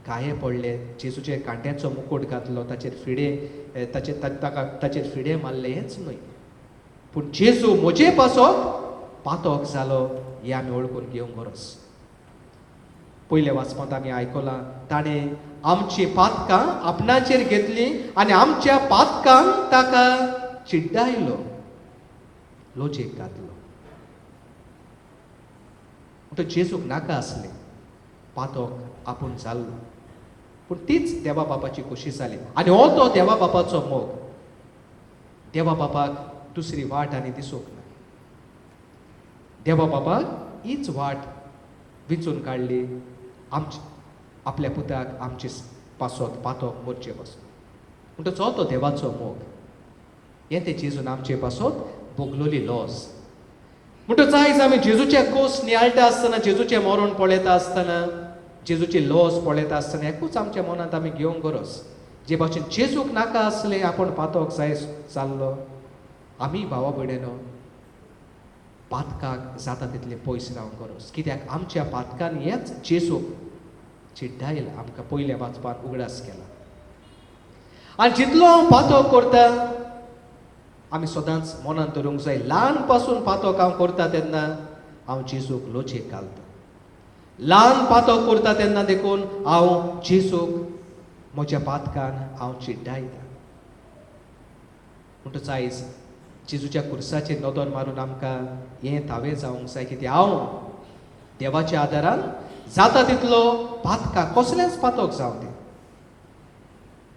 गाये पडले, जेजूचेर कांट्याचो मुकुट घातलो, ताचेर फिडे मारले हेंच न्हय. पूण जेजू म्हजे पासत पातक जालो हें आमी वळखून घेवंक गरज. पयले वाचपांत आमी आयकलां ताणें आमची पातकां आपणाचेर घेतलीं आनी आमच्या पातकांक ताका चिड्डायलो, लोचेक घातलो. म्हणटच जेजूक नाका आसलें पातक आपूण जाल्लो. पूण तीच देवा बापाची खोशी जाली. आनी हो तो देवा बापाचो मोग. देवा बापाक दुसरी वाट आनी दिसूंक ना. देवा बापाक हीच वाट विचून काडली आपल्या पुताक आमचे पासत पातक मरचे पासून. म्हणटच हो तो देवाचो मोग. हें ते जेजून आमचे पासत भोगलोली लॉस. म्हणटच आयज आमी जेजूचे कोस नियाळटा आसतना, जेजूचें मरण पळयता आसतना, जेजूची लॉस पळयता आसतना एकूच आमच्या मनांत आमी घेवंक गरज. जे भाशेन जेजूक नाका आसलें आपूण पातक जाल्लो, आमी भावा भयण्यानो पातकाक जाता तितले पयस रावंक गरज. कित्याक आमच्या पातकान हेच जेजूक चिड्डायला, आमकां पयल्या वाचपान उगडास केला. आनी जितलो हांव पातक करता आमी सदांच मनांत दवरूंक जाय, ल्हान पासून पातक हांव करता तेन्ना हांव जेजूक लोचयेक घालता. ल्हान पातक करता तेन्ना देखून हांव जेजूक म्हज्या पातकान हांव चिड्डायता. म्हणटच आयज जेजूच्या कुर्साचेर नदर मारून आमकां हें थावे जावंक जाय की हांव देवाच्या आदारान जाता तितलो पातकाक, कसलेंच पातक जावं तें,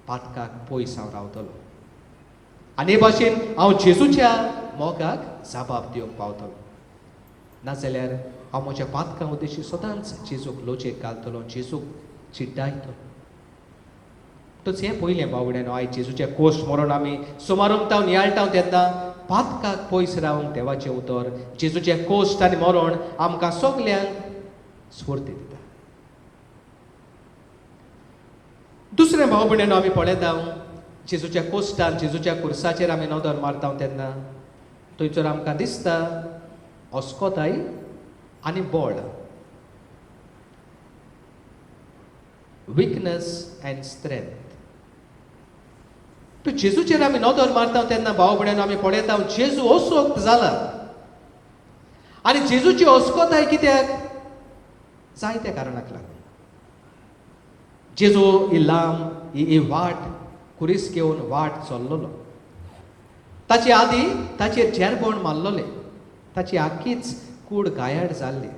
पातकाक पयस हांव रावतलो. आनी हे भाशेन हांव जेजूच्या मोगाक जबाब दिवंक पावतलो. नाजाल्यार हांव म्हज्या पातकां उद्देशी सदांच जेजूक लोचयेक घालतलो, जेजूक चिड्डायतलो. तोच हें पयलें बावड्यान आयज जेजूचे कोश्ट मरोन आमी समारंभांत नियाळटाव तेन्ना पातकाक पयस रावंक देवाचें उतर जेजूचे कोश्ट आनी मरण आमकां सगल्यांक स्फूर्ती दिता. दुसरें भाव भयणीनो आमी पळयता जेजूच्या कोश्टान जेजूच्या कुर्साचेर आमी नदर मारता तेन्ना थंयसर आमकां दिसता ओस्कोताय आनी बळ. Weakness and strength. तो जेजूचेर आमी नदर मारता तेन्ना भाव भयणीनो आमी पळयता जेजू ओसोक्त जाला आनी जेजूची ओस्कोताय कित्याक जायत्या कारणाक लागून. जेजू ही लांब ही वाट कुरीस घेवन वाट चल्लोलो. ताचे आदी ताचेर जेरबोण मारलोले. ताची आख्खीच कूड गायाड जाल्ली.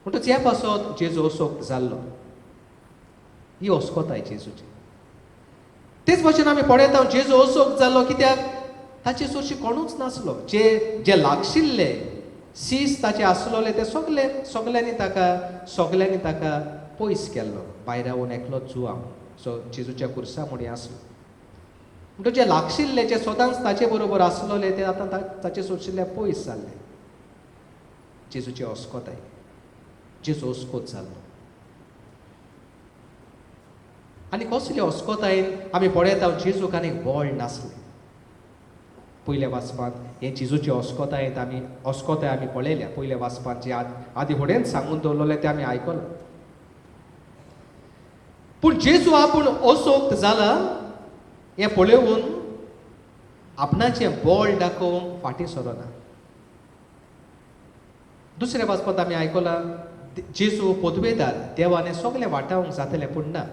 म्हणटच ह्या पासत जेजू ओसोक्त जाल्लो. ही ओस्कोताय जेजूची. तेच भाशेन आमी पळयता जेजू ओसोक्त जाल्लो कित्याक ताचे चडशे कोणूच नासलो. जे लागशिल्ले सीस ताचे आसलोले ते सगल्यांनी ताका पयस केल्लो. भायर रावून एकलोच जुवां सो जेजूच्या कुर्सा मुडी आसलो. म्हणटच जे लागशिल्ले जे सदांच ताचे बरोबर आसलोले ते आतां ताचे सोडशिल्ले पयस जाल्ले. जेजूची ओस्कोताय. जेजू ओस्कोत जाल्लो. आनी कसले ओस्कोतायेन आमी पळयता जेजूक आनीक बळ नासलें. पयल्या वाचपांत हे जेजूचे ओस्कोताय आमी पळयल्या. पयल्या वाचपांत जे आदी फुडेंच सांगून दवरलें तें आमी आयकलां. पूण जेजू आपूण ओसोक्त जाला हें पळोवन आपणाचें बळ दाखोवंक फाटीं सरोना. दुसऱ्या वाचपांत आमी आयकलां जेजू पोदवेदार देवान सगळें वाटावंक जातलें पूण ना.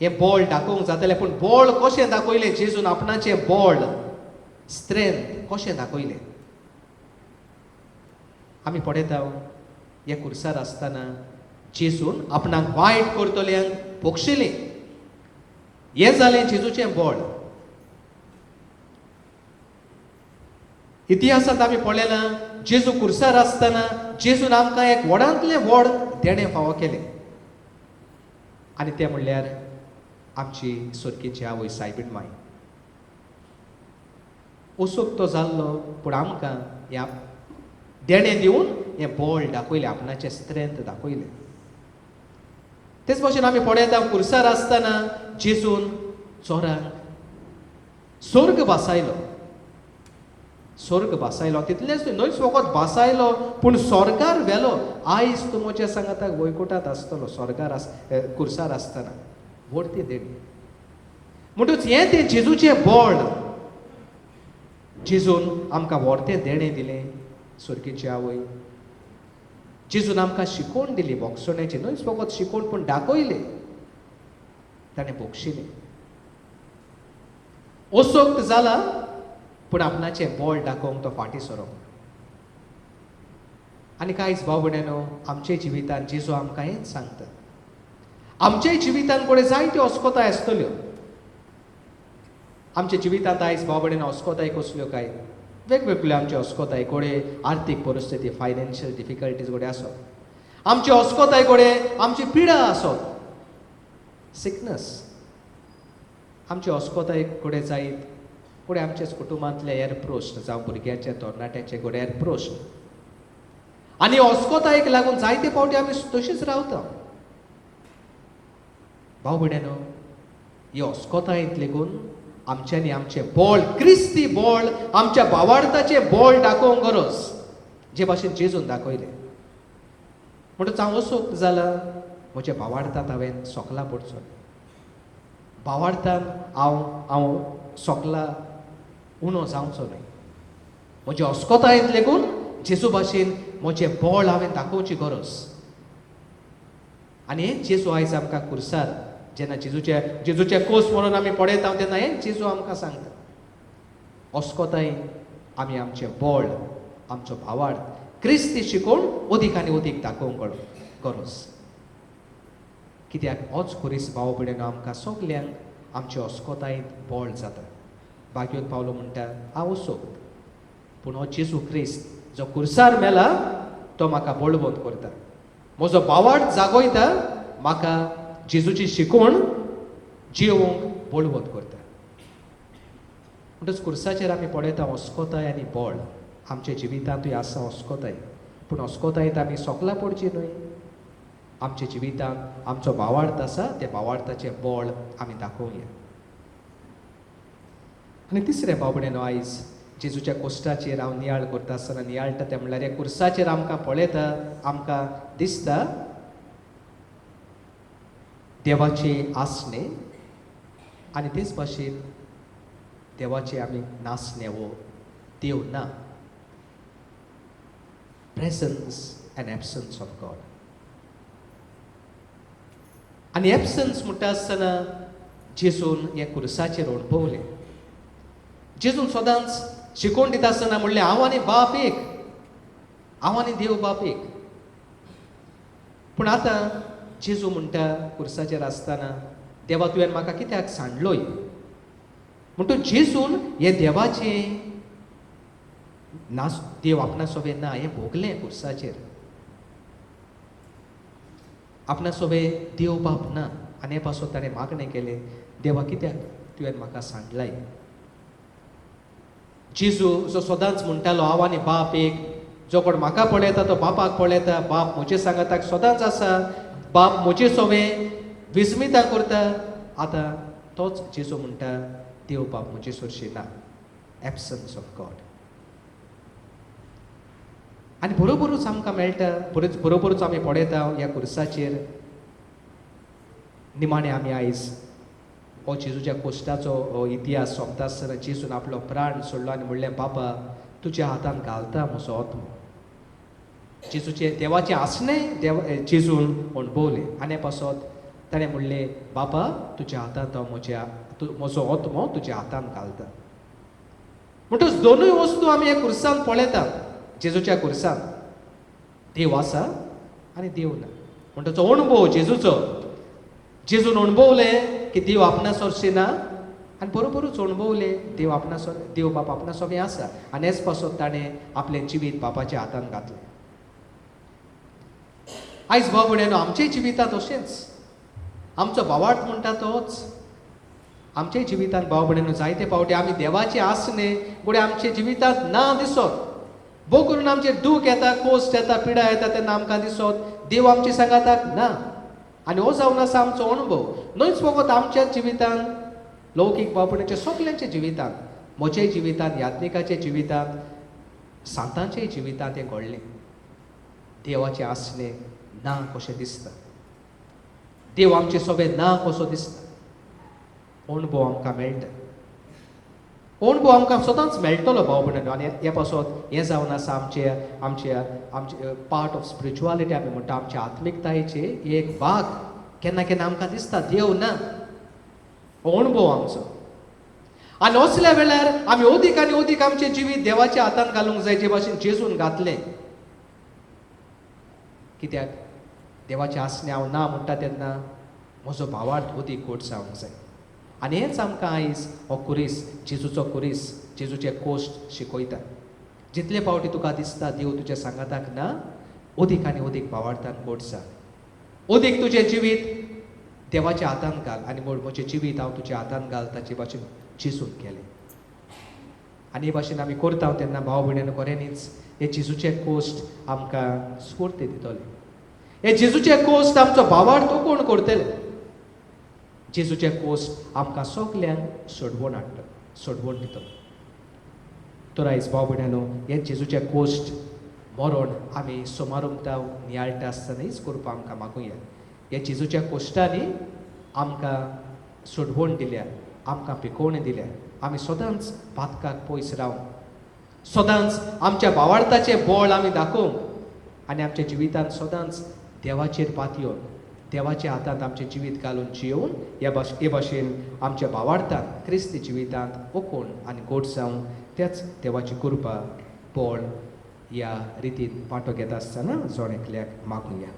हें बळ दाखोवंक जातलें पूण बळ कशें दाखयलें जेजून आपणाचें बळ स्ट्रेंथ कशें दाखयलें. आमी पळयता ह्या कुर्सार आसतना जेजून आपणाक वायट करतल्यांक पोक्षिलें. हें जालें जेजूचें बळ. इतिहासांत आमी पळयलां जेजू कुर्सार आसतना जेजून आमकां एक व्हडांतलें व्हड देणें फावो केलें आनी तें म्हणल्यार आमची सुर्गेची आवय सायबीण माय. ओसोक्त तो जाल्लो पूण आमकां ह्या देणें दिवन हें बळ दाखयलें आपणाचें स्ट्रेंथ दाखयलें. तेच भाशेन आमी पळयता कुर्सार आसतना जेजून चोरांक स्वर्ग बासायलो. तितलेंच न्हयच फकत बासायलो पूण स्वर्गार व्हेलो. आयज तूं म्हज्या सांगाताक वैकुंठांत आसतलो स्वर्गार कुर्सार आसतना व्हडती देणी. म्हणटच हें तें जेजूचें बळ. जेजून आमकां व्हडतें देणें दिलें सुर्गेची आवय. जेजून आमकां शिकोवण दिली बोगसोण्याची. न्हयच फकत शिकोवण पूण दाखयलें ताणें बोगशिलें. ओसोक्त जाला पूण आपणाचें बळ दाखोवंक तो फाटीं सरो. आनी कांयच भाव भयणीनो आमच्या जिवितांत जेजू आमकां हेंच सांगता. आमच्याय जिवितांत कोडे जायत्यो ओस्कोताय आसतल्यो. आमच्या जिवितांत आयज भाव भयणीनो ओस्कोताय कसल्यो काय वेगवेगळ्यो आमच्यो ओस्कोताय कोडे आर्थीक परिस्थिती फायनान्शियल डिफिकल्टीज कोडे आसत. आमच्यो ओस्कोताय कोडे आमची पिडा आसत. सिकनस. आमच्यो ओस्कोताय कोडे जायत कोडे आमच्याच कुटुंबांतले हेर प्रश्न जावं भुरग्याचे तरणाट्याचे कोडे हेर प्रश्न. आनी ओस्कोतायेक लागून जायते फावटी आमी तशीच रावता. भाव भयणीनो ही ओस्कोतायेंत लेगून आमच्यांनी आमचें बळ क्रिस्ती बळ आमच्या भावार्थाचें बळ दाखोवंक गरज जे भाशेन जेजून दाखयलें. म्हणटच हांव ओसोक्त जाला म्हज्या भावार्थांत हांवें सोकला पडचो. भावार्थान हांव सोकला उणो जावचो न्हय. म्हज्या ओस्कोतायेंत लेगून जेजू भाशेन म्हजें बळ हांवें दाखोवची गरज. आनी हें जेजू आयज आमकां कुर्सार जेन्ना जेजूचे कोस म्हणून आमी पळयता तेन्ना हें जेजू आमकां सांगता. ओस्कोताय आमी आमचें बळ आमचो भावार्थ क्रिस्ती शिकोवन अदीक आनी अदीक दाखोवंक गरज. कित्याक होच खुरीस भाव भयणीनो आमकां सगल्यांक आमच्या ओस्कोतायेंत बळ जाता. भाग्योत पावलो म्हणटा हांव ओसोक्त पूण हो जेजू क्रिस्त जो कुर्सार मेला तो म्हाका बळवंत करता. म्हजो भावार्थ जागोयता म्हाका जेजूची शिकवण जियोवंक बळवत करता. म्हणटच कुर्साचेर आमी पळयता ओस्कोताय आनी बळ आमच्या जिवितांतूय आसा ओस्कोताय, पूण ओस्कोतायेंत आमी सोकला पडची न्हय. आमच्या जिवितांत आमचो भावार्थ आसा, ते भावार्थाचें बळ आमी दाखोवया. आनी तिसरें भाव भयणीनो, आयज जेजूच्या कोश्टाचेर हांव नियाळ करता आसतना नियाळटा तें म्हणल्यार ह्या कुर्साचेर आमकां पळयता, आमकां दिसता देवाची आसणे आनी तेच भाशेन देवाचे आमी नासनेवो देव ना. Presence and absence of God. आनी एबसन्स म्हणटा आसतना जेजून हे कुर्साचेर अणभवलें. जेजून सदांच शिकोवन दिता आसतना म्हणलें हांव आनी बाप एक, हांव आनी देव बाप एक. पूण आतां जेजू म्हणटा कुर्साचेर आसतना देवा तुवें म्हाका कित्याक सांडलोय. म्हणटो जेजून हे देवाचें नास देव आपणा सोबे ना हें भोगलें कुर्साचेर. आपणा सोबे देव बाप ना आनी हे पासून ताणें मागणें केलें, देवा कित्याक तुवें म्हाका सांडलाय. जेजू जो सदांच म्हणटालो हांव आनी बाप एक, जो कोण म्हाका पळयता तो बापाक पळयता, बाप म्हजे सांगाताक सदांच आसा, बाप म्हजे सोबे विस्मितां करता. आतां तोच जेजू म्हणटा देव बाप म्हजे सुरशी ना. एबसन्स ऑफ गॉड. आनी बरोबरूच आमकां मेळटा, बरोबरूच आमी पळयता ह्या कुर्साचेर निमाणे आमी आयज हो जेजूच्या कोश्टाचो इतिहास सोंपता आसतना जेजून आपलो प्राण सोडलो आनी म्हणलें बापा तुज्या हातान घालता म्हजो आत्मो. जेजूचे देवाचे आसणे जेजून अणभवले आनी पासत ताणें म्हणलें बापा तुज्या हातांत हांव म्हजो आत्मो तुज्या हातान घालता. म्हणटच दोनूय वस्तू आमी ह्या कुर्सान पळयतात. जेजूच्या कुर्सान देव आसा आनी देव ना. म्हणटा तो अणभव जेजूचो. जेजून अणभवलें की देव आपणा सोरशी ना आनी बरोबरूच अणभवलें देव बाप आपणा सोबे आसा आनी हेच पासून ताणें आपलें जिवीत बापाच्या हातान घातलें. आयज भाव भयणीनो आमचेय जिवितांत अशेंच आमचो भावार्थ म्हणटा तोच. आमचेय जिवितांत भाव भयणीनो जायते फावटी आमी देवाचे आसने फुडें आमच्या जिवितांत ना दिसत. भोव करून आमचेर दूख येता, कोस्ट येता, पिडा येता तेन्ना आमकां दिसत देव आमच्या सांगाताक ना. आनी हो जावन आसा आमचो अणभव. न्हयच फकत आमच्या जिवितांत लौकीक भावपणाच्या सगल्यांच्या जिवितांत, म्हज्याय जिवितांत, यात्निकाच्या जिवितांत, सांतांच्याय जिवितांत हें घडलें. देवाचे आसने ना कशें दिसता. देव आमचे सोबे ना कसो दिसता. अणभव आमकां मेळटा. अणभव आमकां सदांच मेळटलो भाव भयणीनो. आनी हे पासत हें जावन आसा आमचे पार्ट ऑफ स्पिरिच्युअलिटी आमी म्हणटा आमच्या आत्मिकतायेचे एक भाग. केन्ना केन्ना आमकां दिसता देव ना. अणभव आमचो. आनी असल्या वेळार आमी अदीक आनी अदीक आमचें जिवीत देवाच्या हातांत घालूंक जाय जे भाशेन जेजून घातलें. कित्याक देवाचे आसने हांव ना म्हणटा तेन्ना म्हजो भावार्थ अदीक घट जावंक जाय. आनी हेंच आमकां आयज हो कुरीस जेजूचो कुरीस जेजूचे कोश्ट शिकयता. जितले फावटी तुका दिसता देव तुज्या सांगाताक ना, अदीक आनी अदीक भावार्थान घट जा. अदीक तुजें जिवीत देवाच्या हातान घाल आनी म्हजें जिवीत हांव तुज्या हातान घाल ताचे भाशेन जेजून केलें. आनी हे भाशेन आमी करता तेन्ना भाव भयणीनो खऱ्यांनीच हे जेजूचे कोश्ट आमकां स्फूर्ती दितले. हे जेजूचे कोश्ट आमचो भावार्थ कोण करतले. जेजूचे कोश्ट आमकां सगल्यांक सोडवण हाडटा, सोडवण दितलो. तर आयज भाव भयणीनो हे जेजूचे कोश्ट मरण आमी समारंभां नियाळटा आसतनाच करपाक आमकां मागुया. हे जेजूच्या कोश्टांनी आमकां सोडवण दिल्या, आमकां पिकोवणी दिल्या. आमी सदांच पातकाक पयस रावन सदांच आमच्या भावार्थाचें बळ आमी दाखोवंक आनी आमच्या जिवितांत सदांच देवाचेर पातयोन देवाच्या हातांत आमचें जिवीत घालून जियोवन हे भाशेन आमच्या भावार्थांत क्रिस्ती जिवितांत ओकोण आनी घट जावं त्याच देवाची कृपा बळ ह्या रितीन वांटो घेता आसतना जोण एकल्याक मागुया.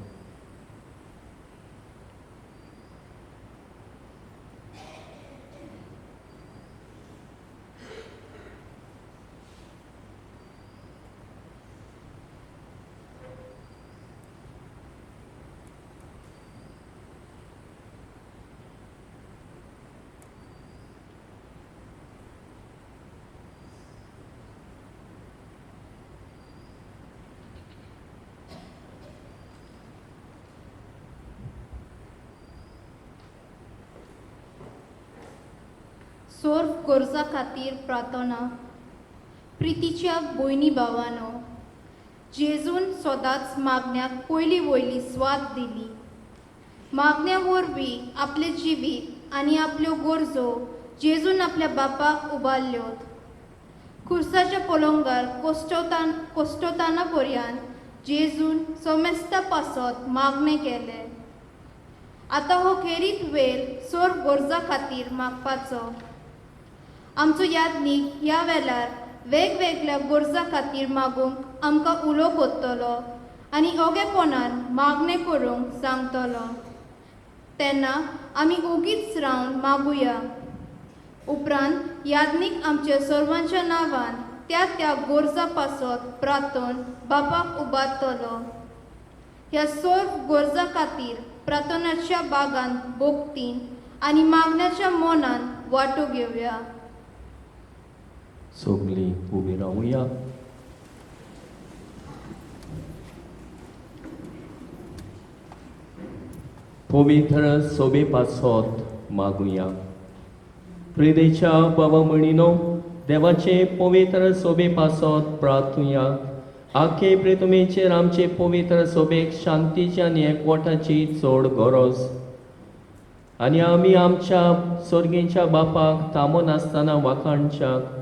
सोर गरजा खातीर प्रार्थना. प्रितीच्या भयणी भावानो, जेजून सदांच मागण्याक पयली वयली स्वाद दिली. मागण्या वरवीं आपले जिवीत आनी आपल्यो गरजो जेजून आपल्या बापाक उबारल्योत. खुर्साच्या पलंगार कोश्टताना पर्यंत जेजून सोमेस्ता पासत मागणें केलें. आतां हो खेरीत वेळ सोर गरजा खातीर मागपाचो. आमचो याज्ञीक ह्या वेळार वेगवेगळ्या गरजा खातीर मागूंक आमकां उलो कोत्तलो आनी ओगेपणान मागणें करूंक सांगतलो. तेन्ना आमी ओगीच रावन मागुया. उपरांत याज्ञीक आमच्या सर्वांच्या नांवान त्या त्या गरजा पासत प्रार्थन बापाक उबारतलो. ह्या सोर गरजा खातीर प्रार्थनाच्या बागान बोगतीन आनी मागण्याच्या मनान वांटो घेवया. सगळीं उबी रावुया. पवित्र सोबे पासत मागुया. प्रिदेच्या बाबा म्हणिनो, देवाचे पवित्र सोबे पासत प्रार्थुया. आखे प्रितुमेचेर आमचे पवित्र सोबेक शांतीची आनी एकवटाची चड गरज. आनी आमी आमच्या सर्गेच्या बापाक थांबून आसतना वाखाणच्याक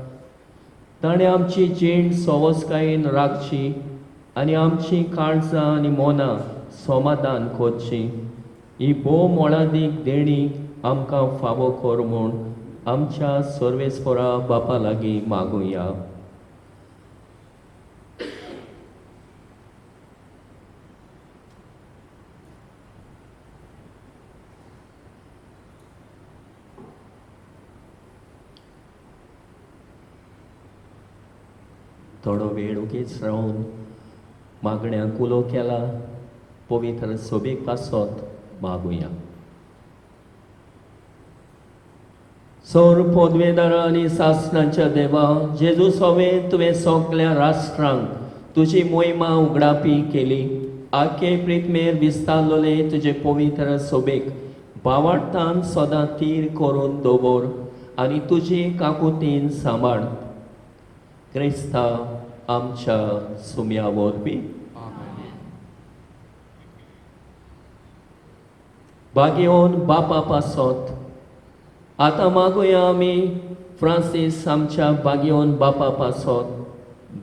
ताणें आमची जीण सवस्कायेन राखची आनी आमची काळजां आनी मनां समाधान कोरची. ही भोव मोलादीक देणी आमकां फावो कर म्हूण आमच्या सर्वेस्परा बापा लागीं मागुया. थोडो वेळ उगीच रावन मागण्यांक उलो केला. पवित्र सोबेक पासत मागुया. सौर पदवेदारा आनी सासणाच्या देवा, जेजू सोवे तुवें सगळ्या राष्ट्रांक तुजी मोहिमा उगडापी केली. आखे प्रितमेर विस्तारलोले तुजे पवित्र सोबेक भावार्थान सदां तीर करून दवर आनी तुजी काकुतीन सांबाळ. क्रिस्ता आमच्या सुम्या वरवीं. भाग्यवन बापा पासत आतां मागुया आमी फ्रांसीस आमच्या भाग्यवन बापा पासत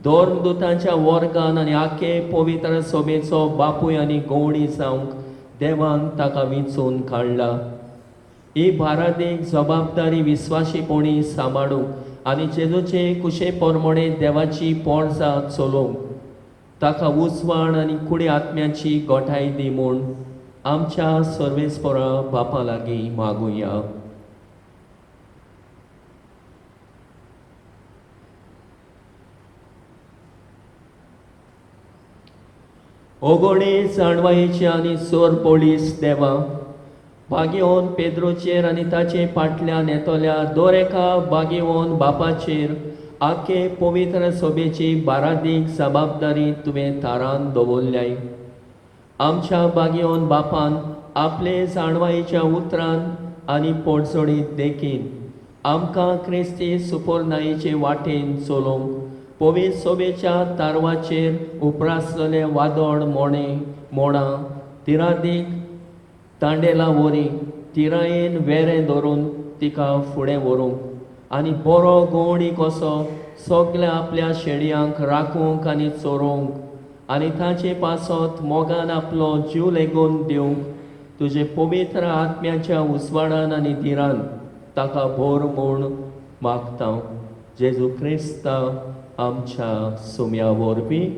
धर्मदुतांच्या वर्गान आनी आखे पवित्र सोबेचो बापूय आनी गवळी जावंक देवान ताका विंचून काडला. ही भारादीक जबाबदारी विस्वाशीपणी सांबाळूंक आनी जेजूचे कुशे पोरमोणे देवाची पोरजां चलोवंक ताका उजवाड आनी कुडी आत्म्याची गोठाय दी म्हूण आमच्या सर्वेस्परा बापा लागीं मागुया. ओगोणे जाणवायेचे आनी सोर पोलीस देवा, भाग्यवन पेद्रोचेर आनी ताचे फाटल्यान येतोल्या दर एका भाग्यवन बापाचेर आखे पवित्र सोबेची बारादीक जबाबदारी तुवें थारान दवरल्याय. आमच्या भाग्यवन बापान आपले जाणवायेच्या उतरान आनी पोटजोडीत देखीन आमकां क्रिस्ती सुपरनायेचे वाटेन चलोवंक पवित्र सोबेच्या तारवाचेर उपरासलेले वादळ मोणा तिरादीक तांडेला वरी तिरायेन वेरें धरून तिका फुडें व्हरूंक आनी बरो गवणी कसो सगळ्या आपल्या शेडयांक राखूंक आनी चोरोवंक आनी ताचे पासत मोगान आपलो जीव लेगून दिवंक तुजे पवित्र आत्म्याच्या उजवाडान आनी धीरान ताका भोर म्हूण मागता. जेजू क्रिस्ता आमच्या सुम्या वरवीं.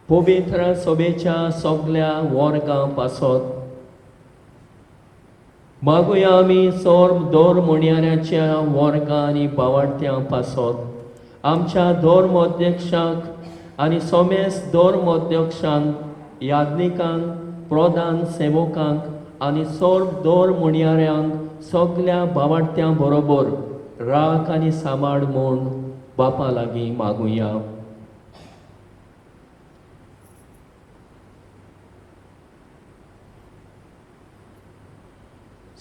पवित्र सोबेच्या सगळ्या वर्गां पासत मागुया आमी सोर दोर म्हणयाऱ्याच्या वर्गां आनी भावार्थ्यां पासत आमच्या धर्म अध्यक्षांक आनी सोमेस धर्म अध्यक्षांक याज्ञिकांक प्रधान सेवकांक आनी सोर दोर म्हणयाऱ्यांक सगळ्या भावार्थ्यां बरोबर राख आनी सांबाळ म्हूण बापा लागीं मागुया.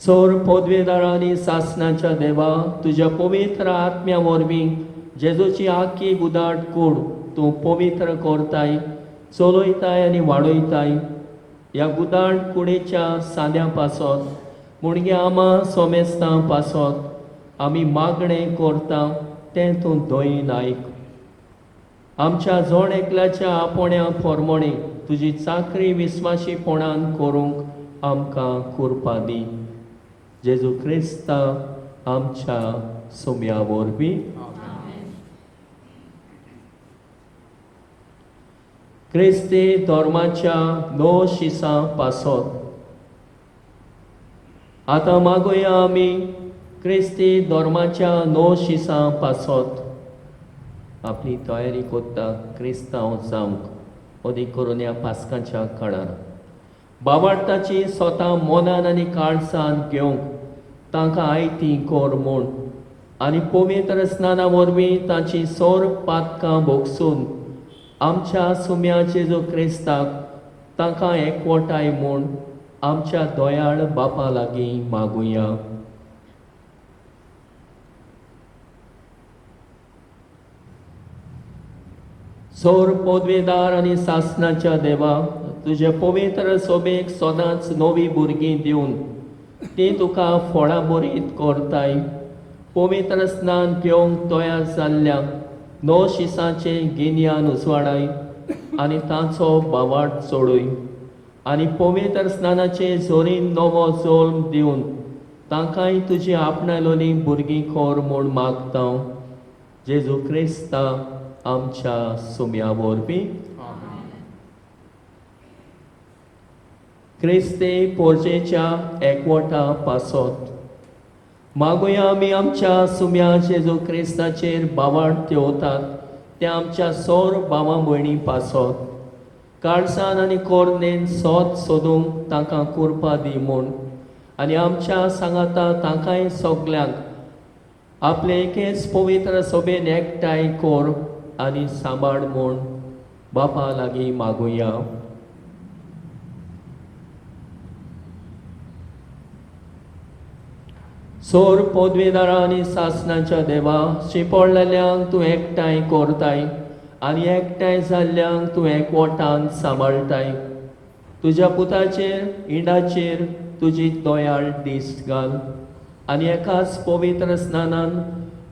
सोर पदवेदार आनी सासणाच्या देवा तुझ्या पवित्र आत्म्या वरवीं जेजूची आख्खी गुदाट कूड तूं पवित्र करताय, चलयताय आनी वाडयताय. ह्या गुदाट कुडीच्या साद्या पासत मुणगे आमा सोमेस्तां पासत आमी मागणें करता तें तूं दयीन आयक. आमच्या जोड एकल्याच्या आपोण्या पोरमोणी तुजी चाकरी विस्वाशीपणान करूंक आमकां कृपा दी. जेजू क्रिस्ता आमच्या सुम्या वरवीं. क्रिस्ती धर्माच्या 9 शिसां पासत आतां मागोया आमी क्रिस्ती धर्माच्या 9 शिसां पासत आपली तयारी करता क्रिस्तांव जावंक अदीक करून ह्या पास्काच्या काळार बाबार्ताची स्वता मोनान आनी काळजान घेवंक तांकां आयती कर म्हूण आनी पवित्र स्नाना वरवीं तांची सोर पातकां भोगसून आमच्या सुम्या जेजू क्रिस्ताक तांकां एकवटाय म्हूण आमच्या दोयाळ बापा लागीं मागुया. सोर पदवेदार आनी सासणाच्या देवा तुजे पवित्र सोबेक सदांच नवी भुरगीं दिवन ती तुका फळां बरीत करताय. पवित्र स्नान घेवंक तयार जाल्ल्या 9 शिसांचे गिन्यान उजवाडाय आनी तांचो बावाट चोडूय आनी पवित्र स्नानाचे जोरीन नवो जल्म दिवन तांकांय तुजी आपणायलोली भुरगीं खोर म्हूण मागता. जेजू क्रिस्ता आमच्या सुम्या वरवीं. क्रिस्ते पोरचेच्या एकवटा पासत मागुया आमी आमच्या सुम्या जेजू क्रिस्ताचेर बावाट देंवतात ते आमच्या सोर भावां भयणी पासत काळजान आनी कोरनेन सोद सोदूंक तांकां कृपा दी म्हूण आनी आमच्या सांगाता तांकांय सगल्यांक आपले एकेच पवित्र सोबेन एकठांय कोर आनी सांबाळ म्हूण बापा लागीं मागुया. सोर पदवेदारा आनी सासणाच्या देवा शिपडलेल्यांक तूं एकठांय करताय आनी एकठांय जाल्ल्यांक तूं एकवटान सांबाळटाय. तुज्या पुताचेर इंडाचेर तुजी दोयाळ दिश्ट घाल आनी एकाच पवित्र स्नानान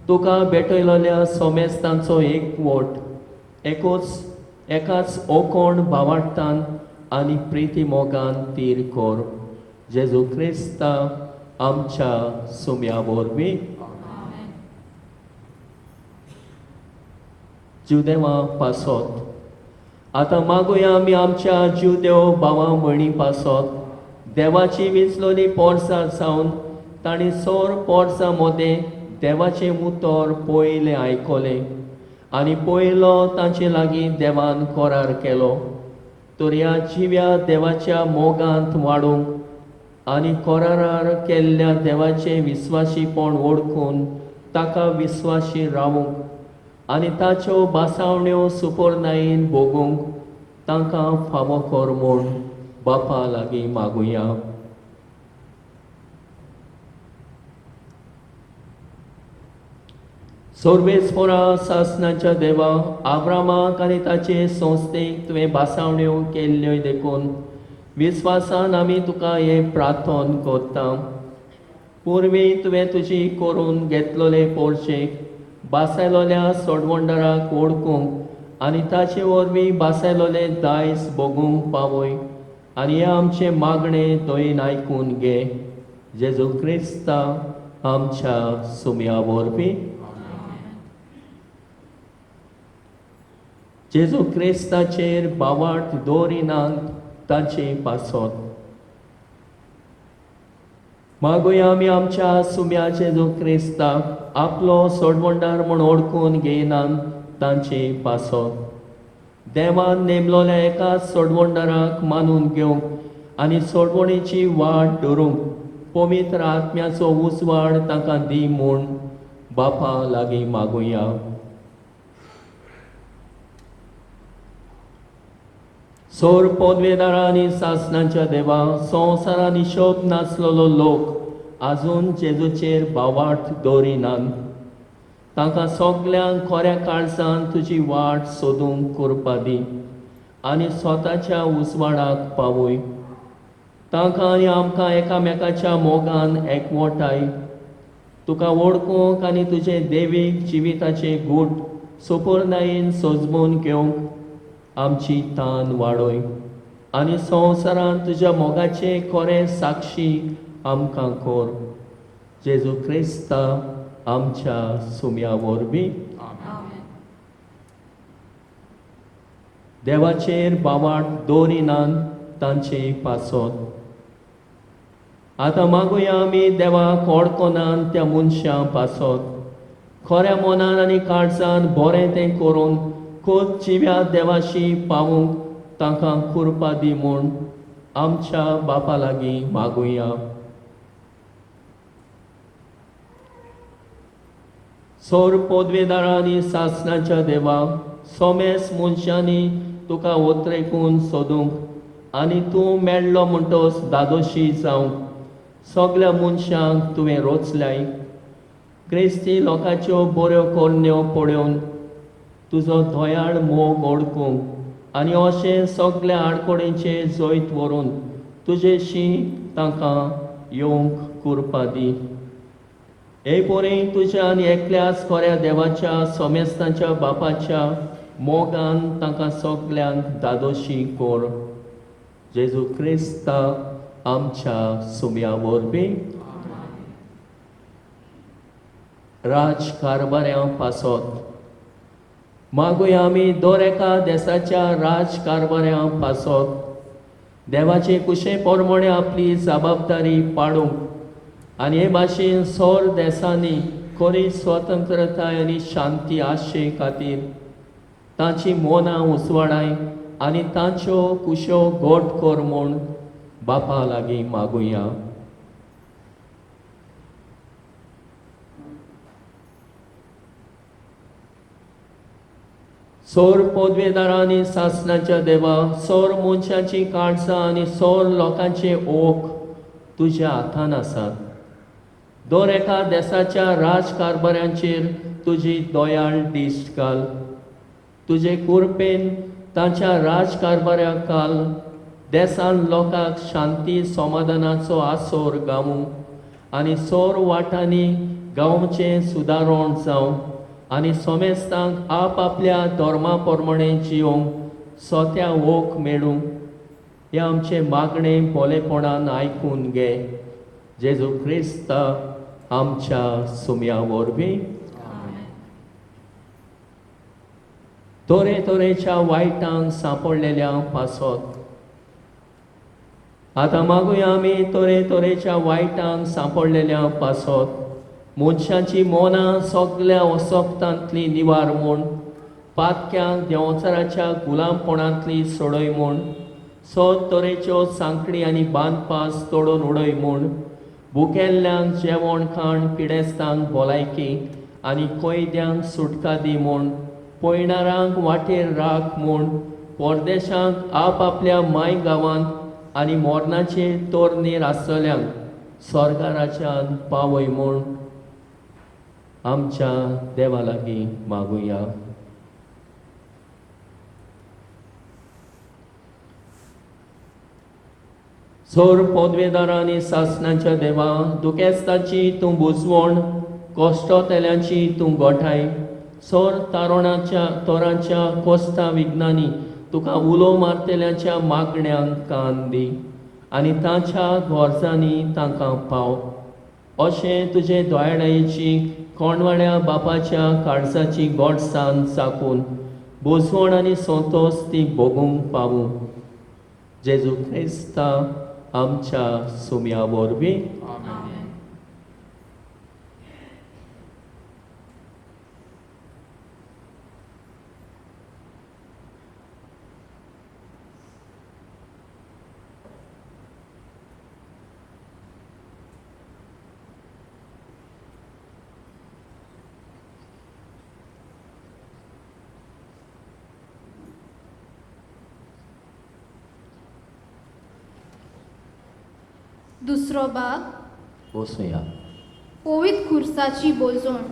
तुका भेटयलोल्या सोमेस्तांचो एकवट एकाच ओकोण भावार्थान आनी प्रिती मोगान तीर कर. जेजू क्रिस्ता आमच्या सुम्या वरवीं. जुदेवा पासत आतां मागुया आमी आमच्या जुदेव भावां भयणी पासत देवाची विंचलोली पोरसां जावन तांणी सोर पोरसां मदें देवाचें उतर पयलें आयकलें आनी पयलो तांचे लागीं देवान करार केलो. तर ह्या जिव्या देवाच्या मोगांत वाडूंक आनी करारार केल्ल्या देवाचें विस्वाशीपण ओळखून ताका विस्वाशी रावूंक आनी ताच्यो बासावण्यो सुपर्णायेन भोगूंक तांकां फावो कर म्हूण बापा लागीं मागुया. सर्वेस्परा सासणाच्या देवा आब्रामाक आनी ताचे संस्थेक तुवें बासावण्यो केल्ल्यो देखून विस्वासान आमी तुका हें प्रार्थन करता. पुर्वी तुवें तुजी करून घेतलोले पोरशेक बासायलोल्या सोडवंडराक ओळखूंक आनी ताचे वरवीं बासायलोले दायज भोगूंक पावय आनी हें आमचें मागणें दयेन आयकून घे. जेजू क्रिस्ता आमच्या सुम्या वरवीं. जेजू क्रिस्ताचेर बावाट दवरिनात तांचे पासत मागुया आमी आमच्या सुम्या जेजू क्रिस्ताक आपलो सोडवंडार म्हूण ओळखून घेयनात तांचे पासत. देवान नेमलोल्या एका सोडवंडाराक मानून घेवंक आनी सोडवणेची वाट धरूंक पवित्र आत्म्याचो उजवाड तांकां दी म्हूण बापा लागीं मागुया. सोर पदवेदारा आनी सासणाच्या देवा संवसारान हिशोब नासलोलो लोक आजून जेजूचेर बावार्थ दवरिनात तांकां सगल्यांक खऱ्या काळजान तुजी वाट सोदूंक करपा दी आनी स्वताच्या उजवाडाक पावय. तांकां आनी आमकां एकामेकाच्या मोगान एकवटाय तुका वळखूंक आनी तुजे देवीक जिविताचे गूट सुपूर्णायेन सजमून घेवंक आमची तान वाडय आनी संवसारांत तुज्या मोगाचे खरे साक्षी आमकां कोर. जेजू क्रिस्ता आमच्या सुम्या वरवीं देवाचेर बावाट दवरिनात तांचे पासत. आतां मागुया आमी देवाक ओळखोनान त्या मनशा पासत खऱ्या मनान आनी काळजान बरें तें करून खूद जिव्या देवाशी पावूंक तांकां कुरपा दी म्हूण आमच्या बापा लागीं मागुया. सोर पदवेदारांनी सासणाच्या देवा सोमेस मनशांनी तुका ओत्रेकून सोदूंक आनी तूं मेळ्ळो म्हणटोच दादोशी जावंक सगल्या मनशांक तुवें रोचल्याय. क्रिस्ती लोकांच्यो बऱ्यो कोरण्यो पळोवन तुजो दोयाळ मोग ओळखूंक आनी अशें सगल्या आडकोडेंचे जैत व्हरून तुजेशी तांकां येवंक कुरपा दी. हे पोरें तुज्या आनी एकल्याच खऱ्या देवाच्या सोमेस्तांच्या बापाच्या मोगान तांकां सगल्यांक दादोशी कोर. जेजू क्रिस्ता आमच्या सुम्या वरवीं राजकारभाऱ्यां पासत मागुया आमी दर एका देशाच्या राजकारभाऱ्यां पासत देवाचे कुशे पोरमोणे आपली जबाबदारी पाडूंक आनी हे भाशेन सोर देशांनी खरी स्वतंत्रताय आनी शांती आसचे खातीर तांची मोनां उसवाडाय आनी तांच्यो कुश्यो घोट कोर म्हूण बापा लागीं मागुया. सोर पदवेदारांनी सासणाच्या देवा सोर मनशांची काळजां आनी सोर लोकांचे ओक तुज्या हातान आसात. दर एका देशाच्या राजकारभाऱ्यांचेर तुजी दोयाळ दिश्ट घाल. तुजे कुरपेन तांच्या राजकारभाऱ्याक घाल. देशान लोकांक शांती समाधानाचो आसोर गावूंक आनी सोर वाटांनी गांवचें सुदारण जावं आनी सोमेस्तांक आपआपल्या धर्मा पोरमणे जियोंक सोत्या ओक मेळूंक हे आमचे मागणे बोलेपणान आयकून घे. जेजू क्रिस्ता आमच्या सुम्या वरवीं तोरेच्या वायटांक सांपडलेल्या पासत आतां मागुया आमी तोरेच्या वायटांक सांपडलेल्या पासत मनशांची मोनां सगल्या वसोगतांतली निवार म्हूण पातक्यांक देंवचाराच्या गुलामपणांतली सोडय म्हूण सोद तरेच्यो सांखणी आनी बांदपास तोडून उडय म्हूण भुकेल्ल्यांक जेवण खाण पिडेस्तांक भलायकी आनी कैद्यांक सुटका दी म्हूण पयणारांक वाटेर राख म्हूण परदेशांक आपआपल्या माय गांवांत आनी मोरणाचे तोरणेर आसतल्यांक स्वर्गाराच्यान पावय म्हूण आमच्या देवा लागीं मागुया. सोर पदवेदारांनी सासणाच्या देवा दुखेस्ताची तूं बुजवण कोश्टोतेल्यांची तूं गोठाय. सोर तोरांच्या कोस्ता विज्ञानी तुका उलो मारतेल्यांच्या मागण्यांक कान दी आनी तांच्या गोरजांनी तांकां पाव. अशें तुजे दोयाळायेची कोणवाड्या बापाच्या काळजाची गोडसाण चाकून बुजवण आनी संतोश ती भोगूंक पावूं. जेजू क्रिस्ता आमच्या सुम्या वरवीं दुसरो भाग बसूया. पवित्र खुर्साची बोजवण.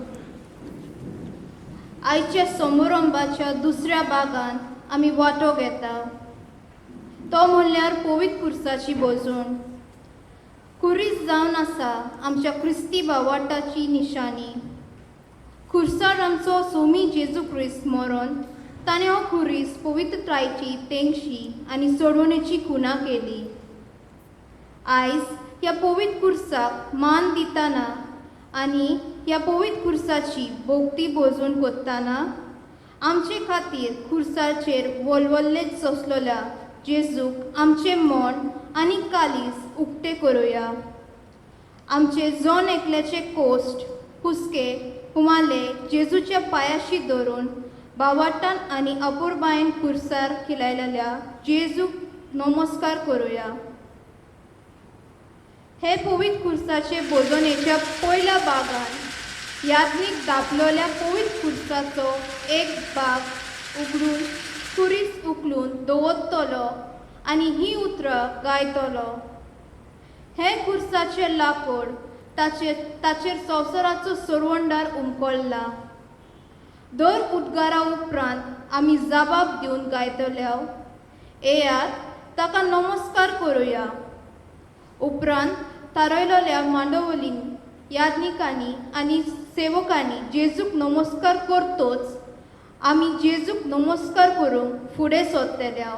आयच्या समारंभाच्या दुसऱ्या भागांत आमी वांटो घेता तो म्हणल्यार पवित्र खुर्साची बोजवण. खुरीस जावन आसा आमच्या क्रिस्ती भावार्थाची निशाणी. खुर्सार आमचो सोमी जेजू क्रिस्त मरण ताणें हो खुरीस पवित्रतायेची तेंगशी आनी सोडवणेची खुणा केली. आयज ह्या पवित्र खुर्साक मान दितना आनी ह्या पवित्र खुर्साची भोवती बोजवण करतना आमचे खातीर खुर्साचेर वलवल्ले सोंसलोल्या जेजूक आमचें मन आनी कालीस उक्ते करुया. आमचे जोन एकल्याचे कोश्ट हुस्के हुमाले जेजूच्या पांयाशी धरून भावार्थान आनी अपुरबायेन खुर्सार खिलायलेल्या जेजूक नमस्कार करुया. हे पवित्र खुर्साचे बोजवणेच्या पयल्या भागान यात्नीक दापलोल्या पवित्र खुर्साचो एक भाग उगडून खुरीस उखलून दवरतलो आनी ही उतरां गायतलो. हे खुर्साचे लाकूड ताचेर संवसाराचो सोरवंडार उमकोळ्ळा. दर उद्गारा उपरांत आमी जबाब दिवन गायतल्यो, येयात ताका नमस्कार करुया. उपरांत थारयलेल्या मांडवलींनी याज्ञिकांनी आनी सेवकांनी जेजूक नमस्कार करतोच आमी जेजूक नमस्कार करूंक फुडें सरतल्यो.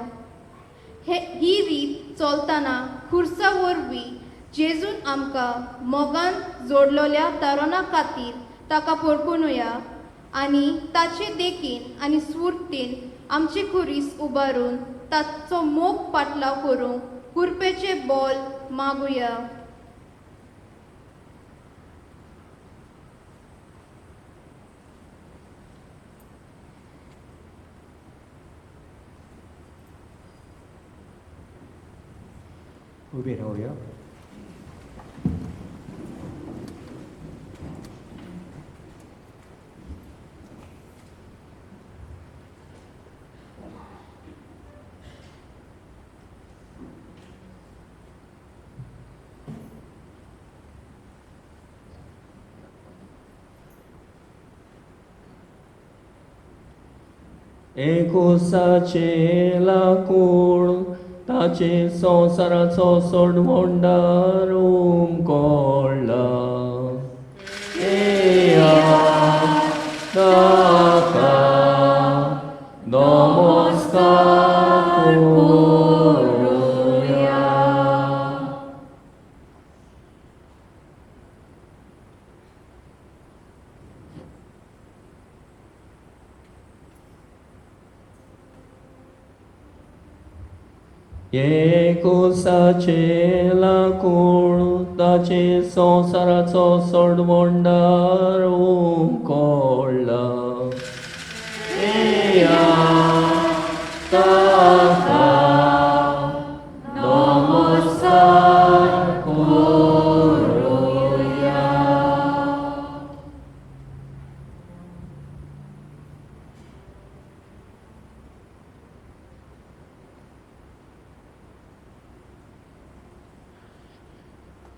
ही रीत चलतना खुर्सा वरवीं जेजून आमकां मोगान जोडलोल्या तरुणा खातीर ताका परकुनया आनी ताचे देखीन आनी स्फूर्तीन आमचे खुरीस उबारून ताचो मोग पाटलाव करूंक कुरपेचे बोल मागुया. उबे रावया. एकुसाचे लाकूड ताचे संवसाराचो सोडवंडार उमकोळ्ळा. ताका नमस्कार करुया. एकुसाचे लाकूड ताचे संवसाराचो सोडवंडार उमकोळ्ळा. ताका नमस्कार करुया.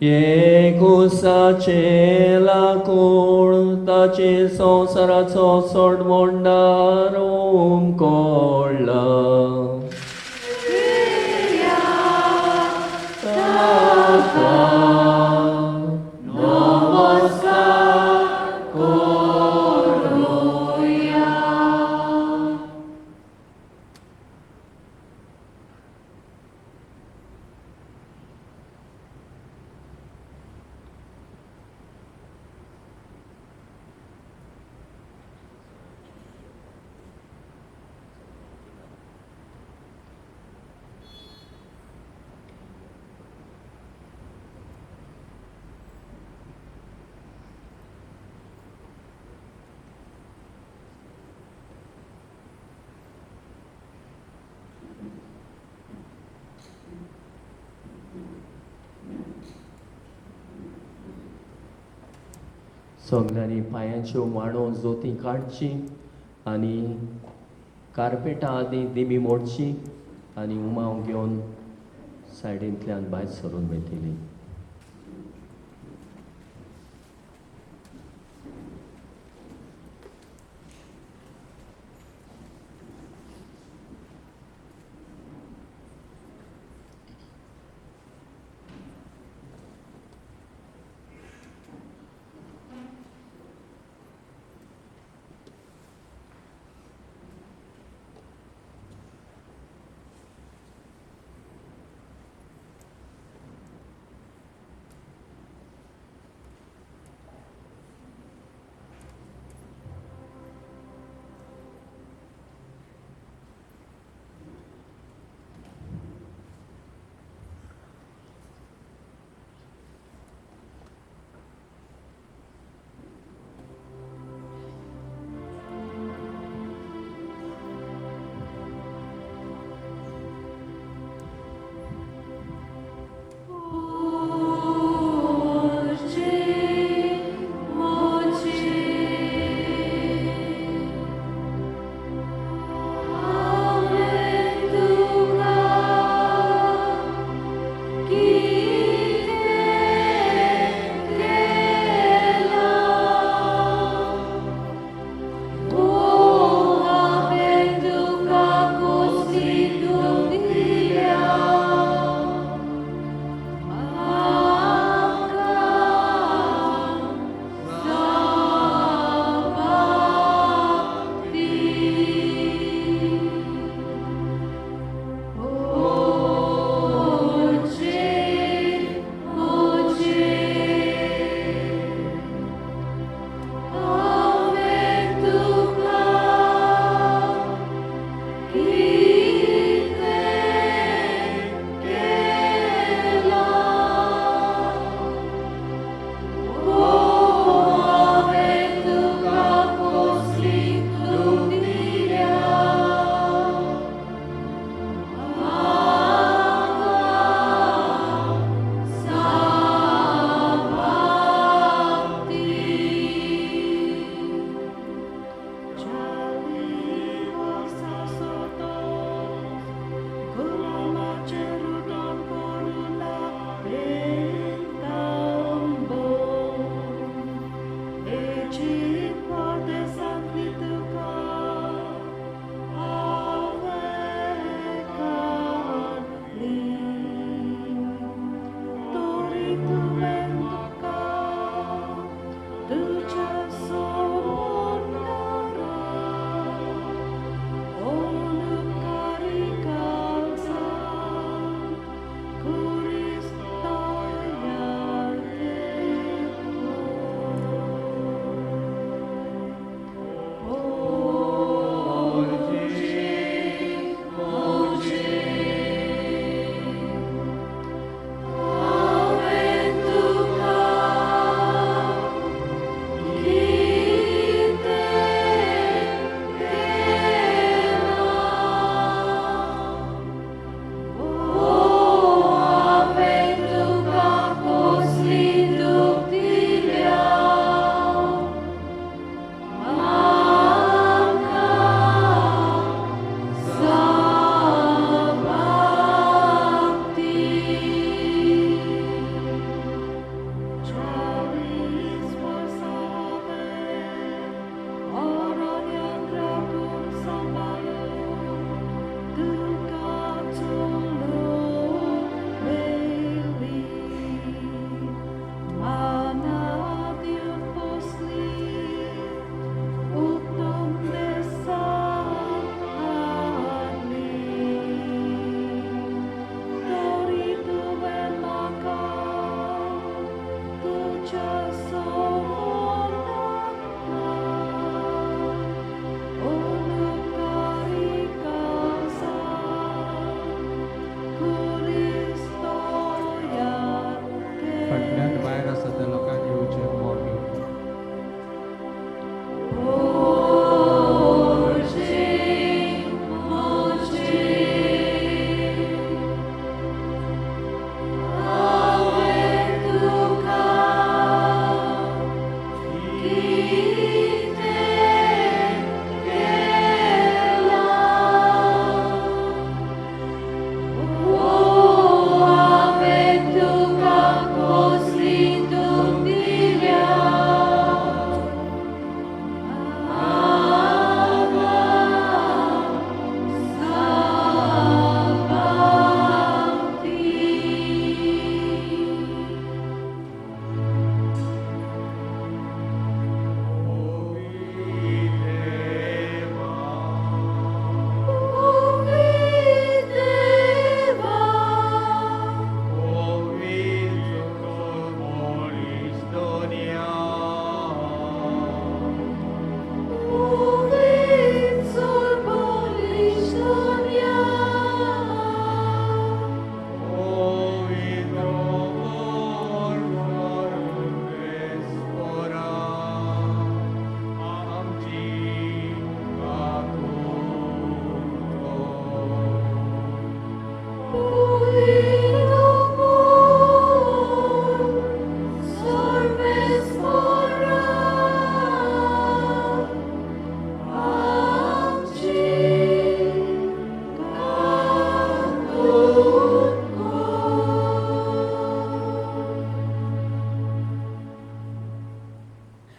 एकुसाचे लाकूड ताचे संवसाराचो सोडवंडार उमकोळ्ळा. ताका नमस्कार करुया. सगळ्यांनी पांयाच्यो मांडो जोती काडची आनी कार्पेटा आदी दिमी मोडची आनी उमाव घेवन सायडींतल्यान भायर सरून वयतली.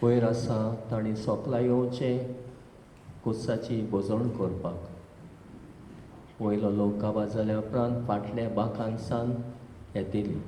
वयर आसा ताणी सोकला येवचें कुसाची बोजवण करपाक. वयलो लोक गाबा जाल्या उपरांत फाटल्या बाकान सावन येतली.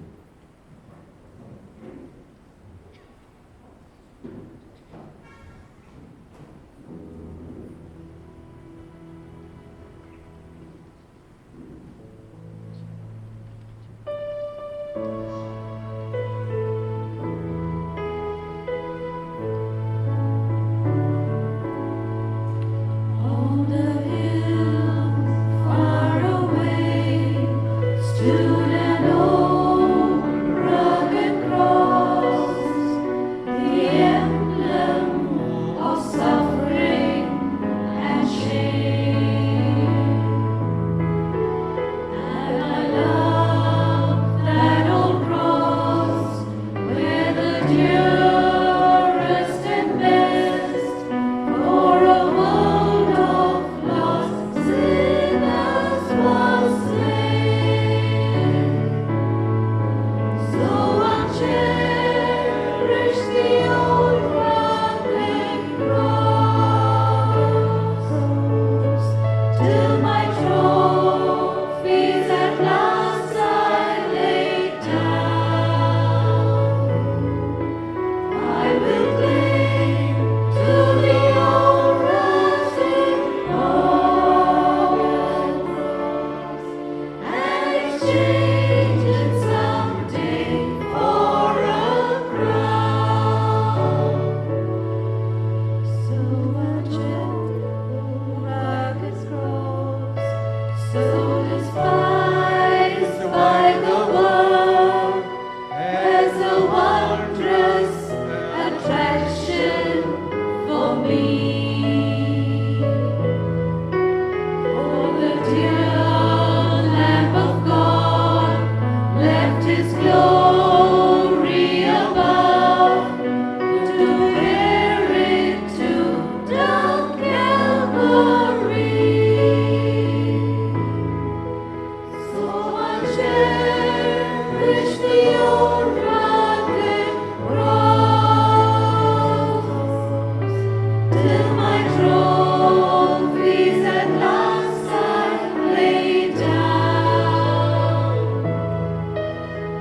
On the hill far away stood an old rugged cross, the emblem of suffering and shame. And I love that old cross where the dearest and best for a world of lost sinners was slain. So I'll cherish the old rugged cross till my trophies at last I lay down. I will cling to the old rusted cross and exchange it someday for a crown. So I'll cherish rugged cross, so despised by the world as a wondrous attraction for me. For the dear Lamb of God left His glory above to bear it to dark Calvary. So I'll cherish the old rugged cross till my trophies at last I lay down.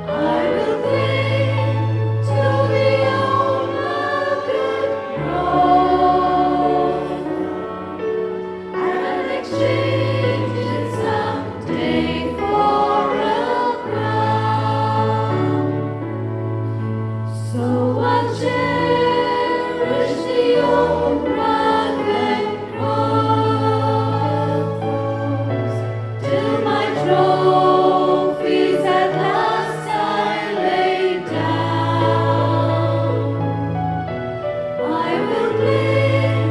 I will cling to the old rugged cross and exchange it someday for a crown. So I'll cherish the old rugged cross till my trophies at last I lay down. I will cling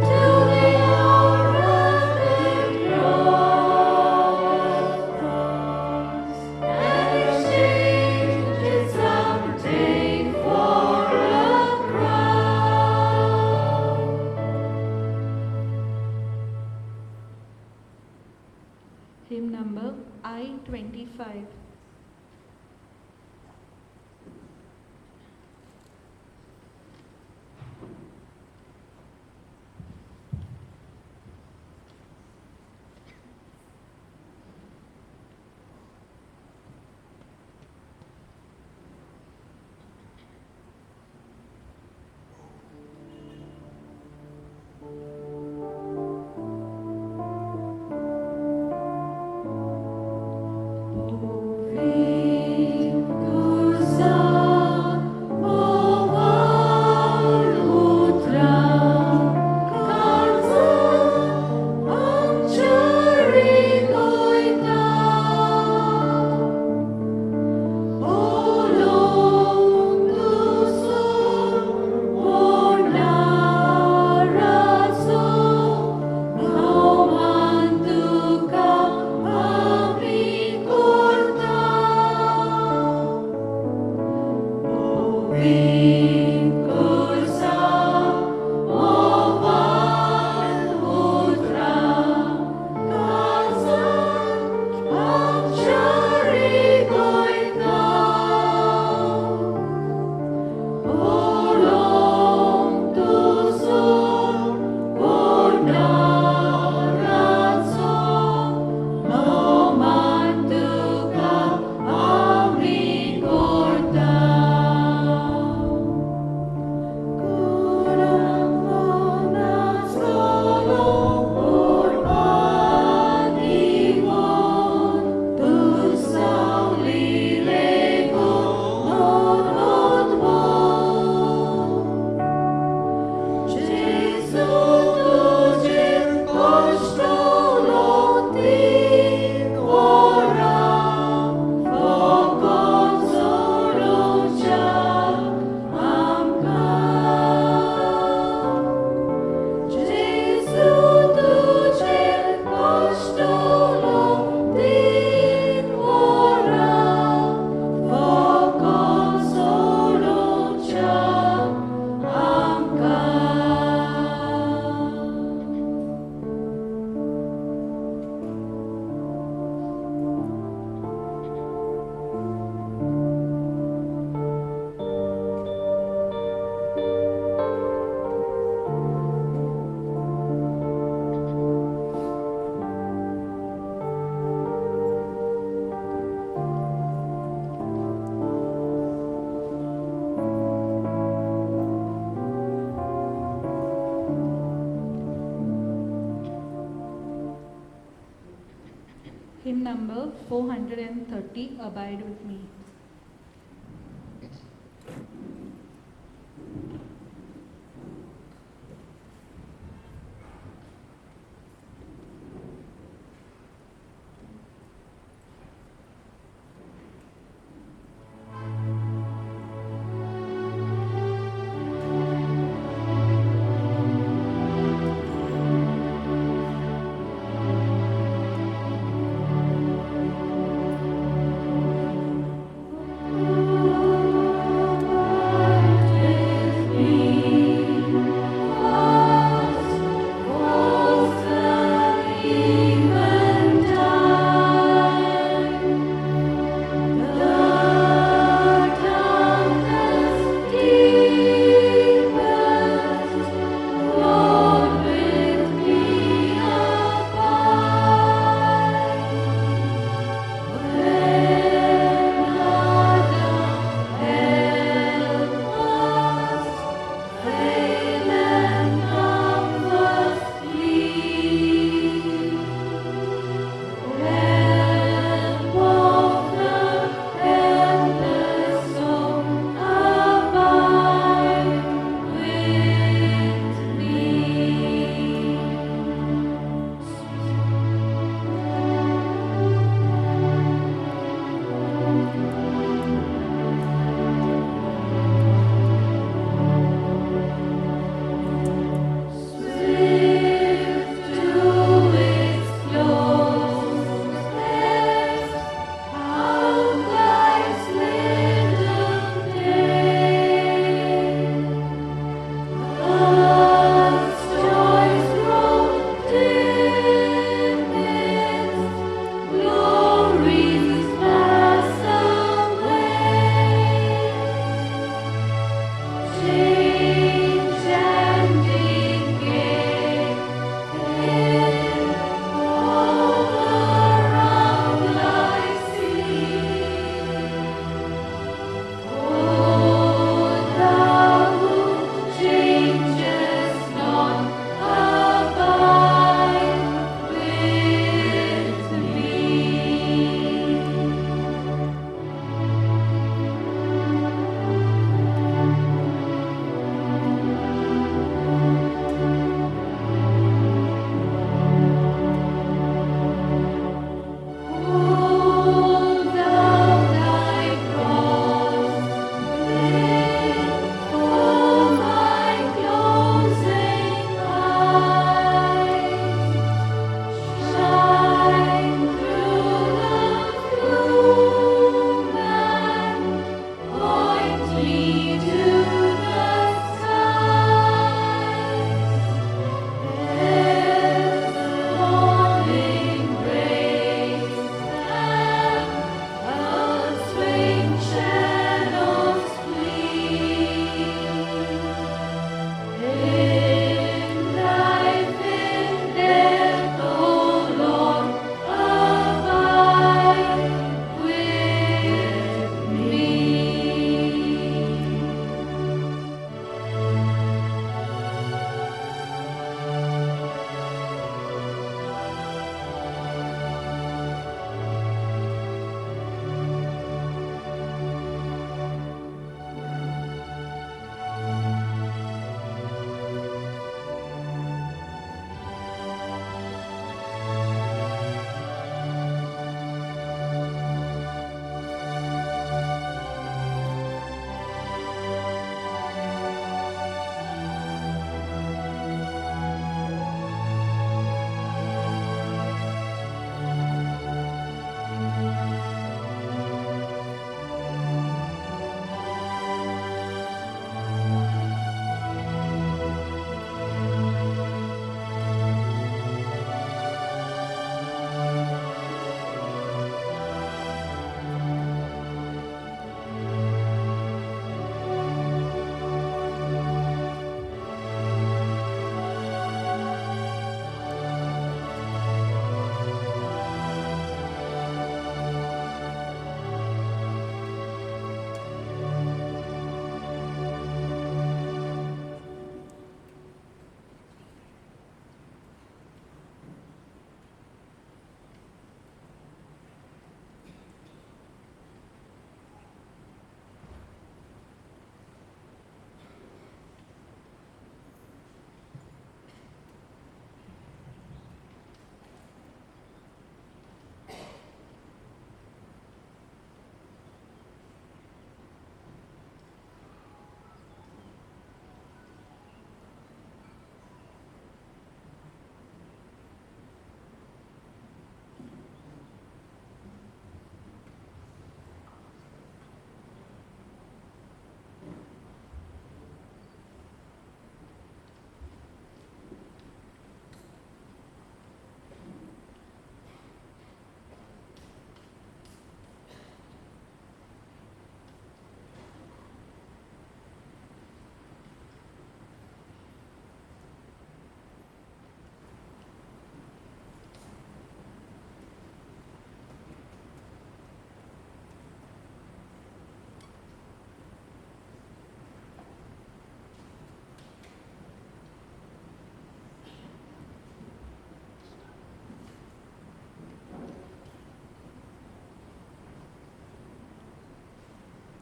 to the old rugged cross and exchange it someday for a number 430, Abide with Me.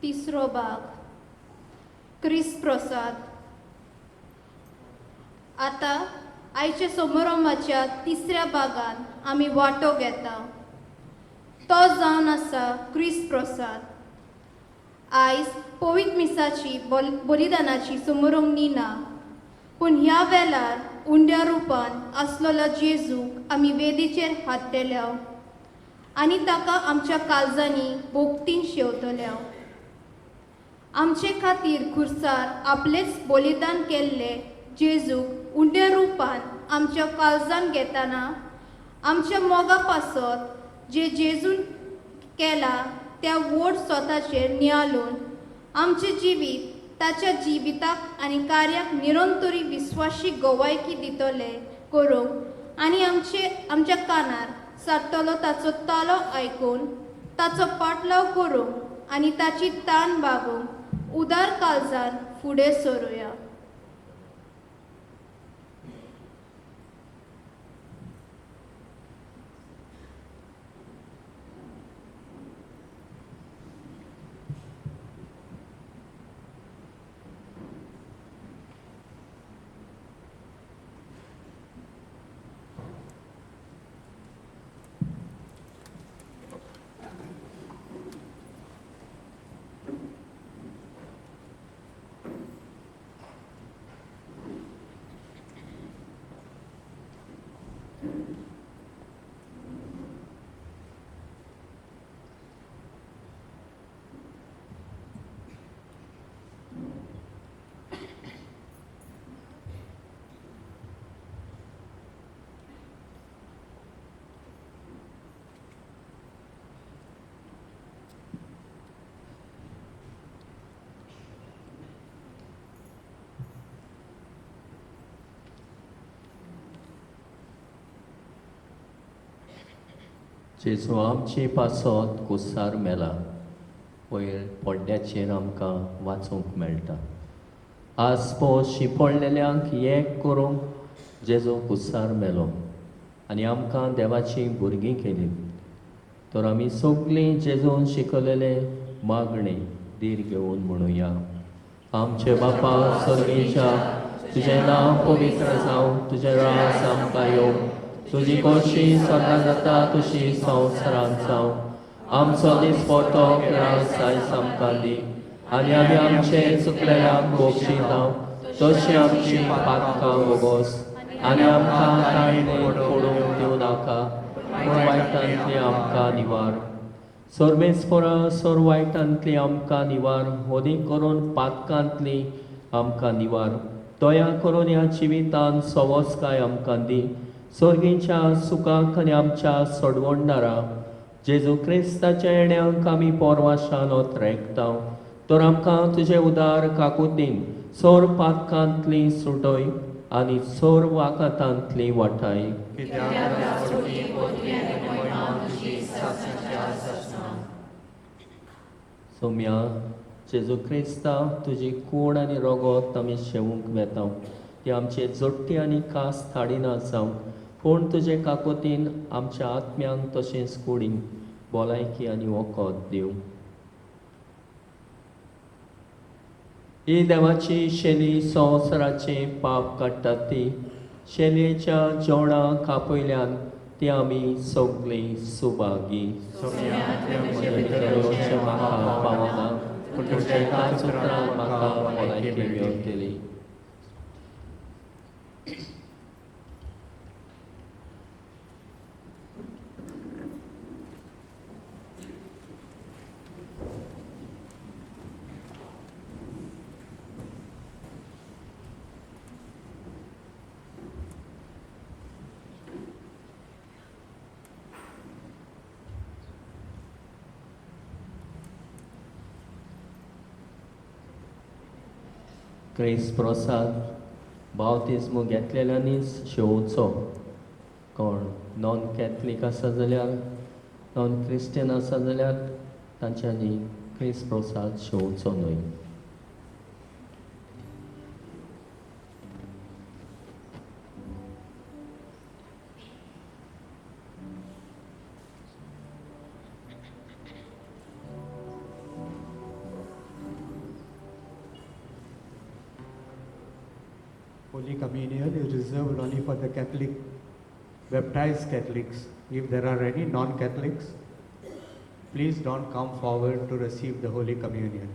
तिसरो भाग Chris प्रसाद. आतां आयच्या समारंभाच्या तिसऱ्या भागान आमी वांटो घेता. तो जावन आसा क्रिस प्रसाद. आयज पवित्र मिसाची बलिदानाची समारंभणी ना, पूण ह्या वेळार उंड्या रुपान आसलोल्या जेजूक आमी वेदीचेर हाडटल्या आनी ताका आमच्या काळजांनी बोगतीन शेवतल्या. आमचे खातीर खुर्सार आपलेच बलिदान केल्ले जेजूक उंड्या रुपान आमच्या काळजान घेतना आमच्या मोगा पासत जे जेजून केला त्या वोट स्वताचेर नियाळून आमचे जिवीत ताच्या जिविताक आनी कार्याक निरंतरी विस्वासी गवायकी दितले करूंक आनी आमच्या कानार सारतलो ताचो तालो आयकून ताचो पाटलाव करूंक आनी ताची ताण बागूंक उदार काळजान फुडें सरुया. जेजू आमची पासत कुसार मेला, वयर पड्ड्याचेर आमकां वाचूंक मेळटा. आसपो शिपडलेल्यांक एक करूंक जेजू कुसार मेलो आनी आमकां देवाची भुरगीं केली. तर आमी सगळीं जेजून शिकयलेले मागणे धीर घेवन म्हणुया. आमचे बापा स्वर्गीच्या, तुजें नांव पवित्र जावं, तुजें रास आमकां येवं, तुजी कशी सदां जाता तशी संवसारांत जावं. आमचो दिसपट्टो रास आयज आमकां दी आनी आमी आमचे चुकलेल्यांक बक्षितां तशी आमची पातकां वगोस आनी आमकां ताळणेंत पडूंक दिवं नाका, पूण वायटांतली आमकां निवार. सोर्मेस्परा सोर वायटांतली आमकां निवार, होदी करून पातकांतली आमकां निवार. दया करून ह्या जिवितांत सवस्काय आमकां दी. स्वर्गीच्या सुखाक आनी आमच्या सोडवणदारा जेजू क्रिस्ताच्या येण्याक आमी पोरवाशान रेखता. तर आमकां तुजे उदार काकुतीन सोर पातकांतली सुटय आनी सोर वाकातांतली वाटाय. सोम्या जेजू क्रिस्ता तुजी कूड आनी रगत आमी शेवूंक वेता. ती आमचे जोडटी आनी कास थाडिना जावं, पूण तुजे काकुतीन आमच्या आत्म्यांक तशेंच कुडींक भलायकी आनी वखद दिवं. ही देवाची शेली संवसाराचे पाप काडटा ती. शेलयेच्या जेवणाक आपयल्यान ती आमी सगळीं सुभागी. म्हाका पावना, पूण तुजे कांय उतरां म्हाका भलायकी मेळटली. क्रिस प्रसाद बावतिस्म घेतलेल्यांनीच शेवचो. कोण नॉन कॅथलीक आसा जाल्यार, नॉन क्रिस्टियन आसा जाल्यार तांच्यांनी क्रिस प्रसाद शेवचो न्हय. Holy Communion is reserved only for the Catholic, baptized Catholics. If there are any non-Catholics, please don't come forward to receive the Holy Communion.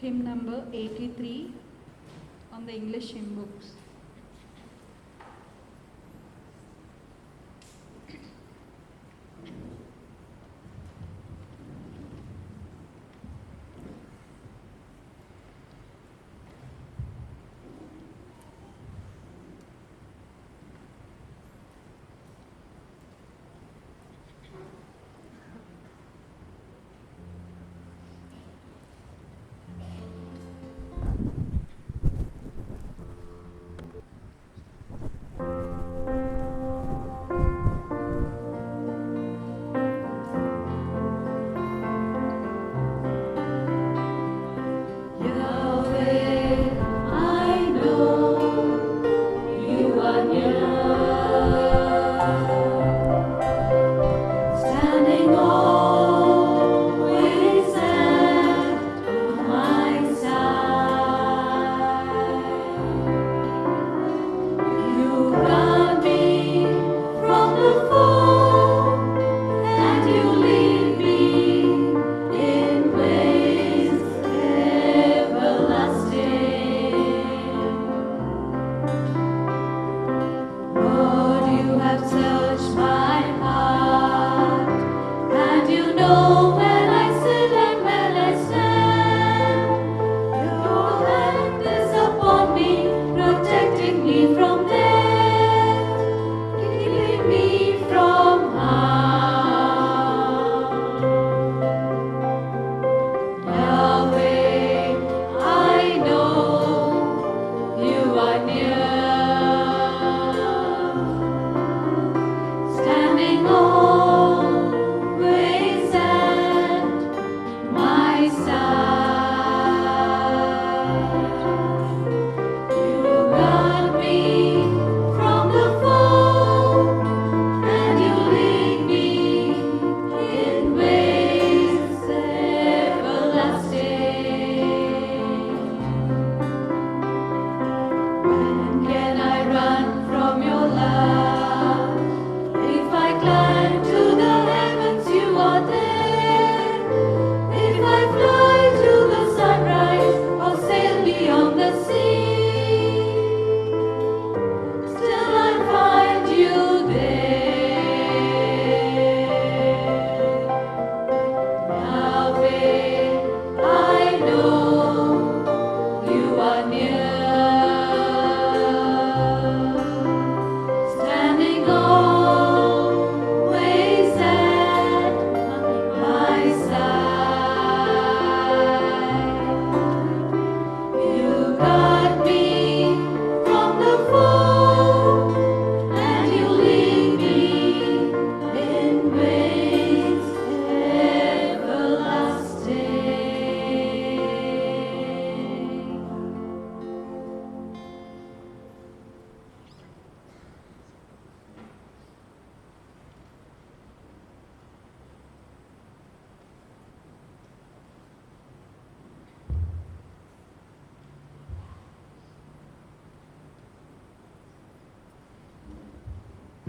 Hymn number 83 on the English hymn books.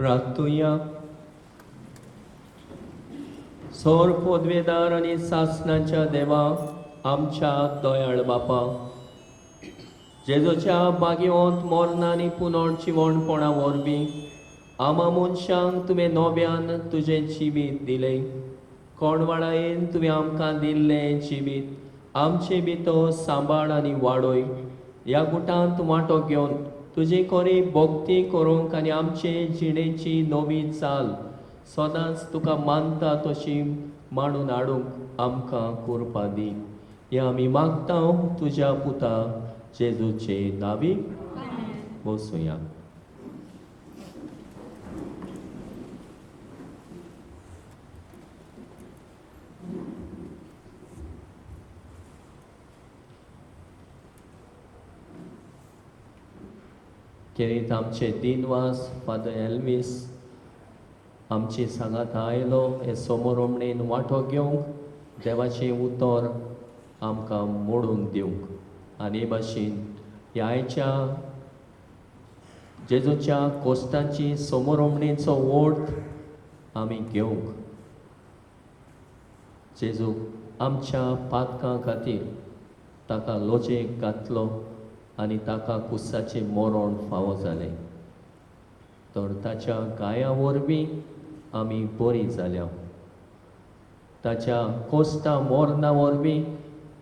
प्रार्थुया. सौर पदवेदार आणि सासणाच्या देवा, आमच्या दयाळ बापा, जेजूच्या बागेवंत मोरना आनी पुनर्जिवणपणा वरवीं आमा मनशांक तुवें नव्यान तुजें जिवीत दिलें. कोणवाळायेन तुवें आमकां दिल्लें जिवीत आमचे भितर सांबाळ आनी वाडोय. ह्या गुटांत वांटो घेवन तुजे खरी भक्ती करूंक आनी आमचे जिणेची नवी चाल सदांच तुका मानता तशी मांडून हाडूंक आमकां कृपा दी. हें आमी मागता तुज्या पुता जेजूचे नांवी. बसूया. खेरीत आमचे दिनवास फादर एल्वीस आमची सांगात आयलो हे समोरमणेन वांटो घेवंक देवाचें उतर आमकां मोडून दिवंक आनी हे भाशेन ह्या आयच्या जेजूच्या कोश्टांची समोरमणेचो ओठ आमी घेवंक जेजू आमच्या पातकां खातीर ताका लोचयेक घातलो आनी ताका कुस्साचें मरण फावो जालें. तर ताच्या गाया वरवीं आमी बरीं जाल्या. ताच्या कोश्टा मोरना वरवीं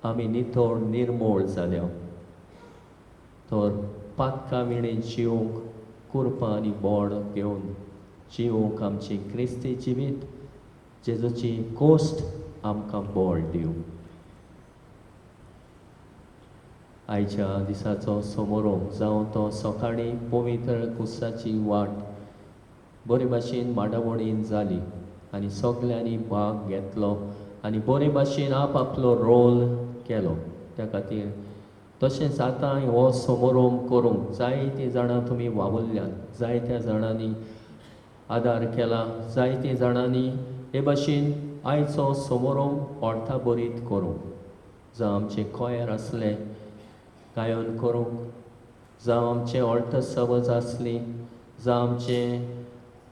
आमी नितळ निर्मळ जाल्या. तर पातकां विणे जिवंक कुरपा आनी बोड घेवन जिवंक आमची क्रिस्ती जिवीत जेजूची कोस्ट आमकां बोड दिवं. आयच्या दिसाचो समारोप जावं तो सकाळीं पवित्र कुस्साची वाट बरे भाशेन मांडावळीन जाली आनी सगल्यांनी भाग घेतलो आनी बरे भाशेन आपलो रोल केलो. त्या खातीर तशेंच आतां हो समारोप करूंक जायतीं जाणां तुमी वावुरल्यात, जायत्या जाणांनी आदार केला, जायतीं जाणांनी हे भाशेन आयचो समारोप अर्था बरीत करूंक जावं आमचे कोयर आसले गायन करूंक जावं आमचे ऑल्ट सवज आसली जावं आमचे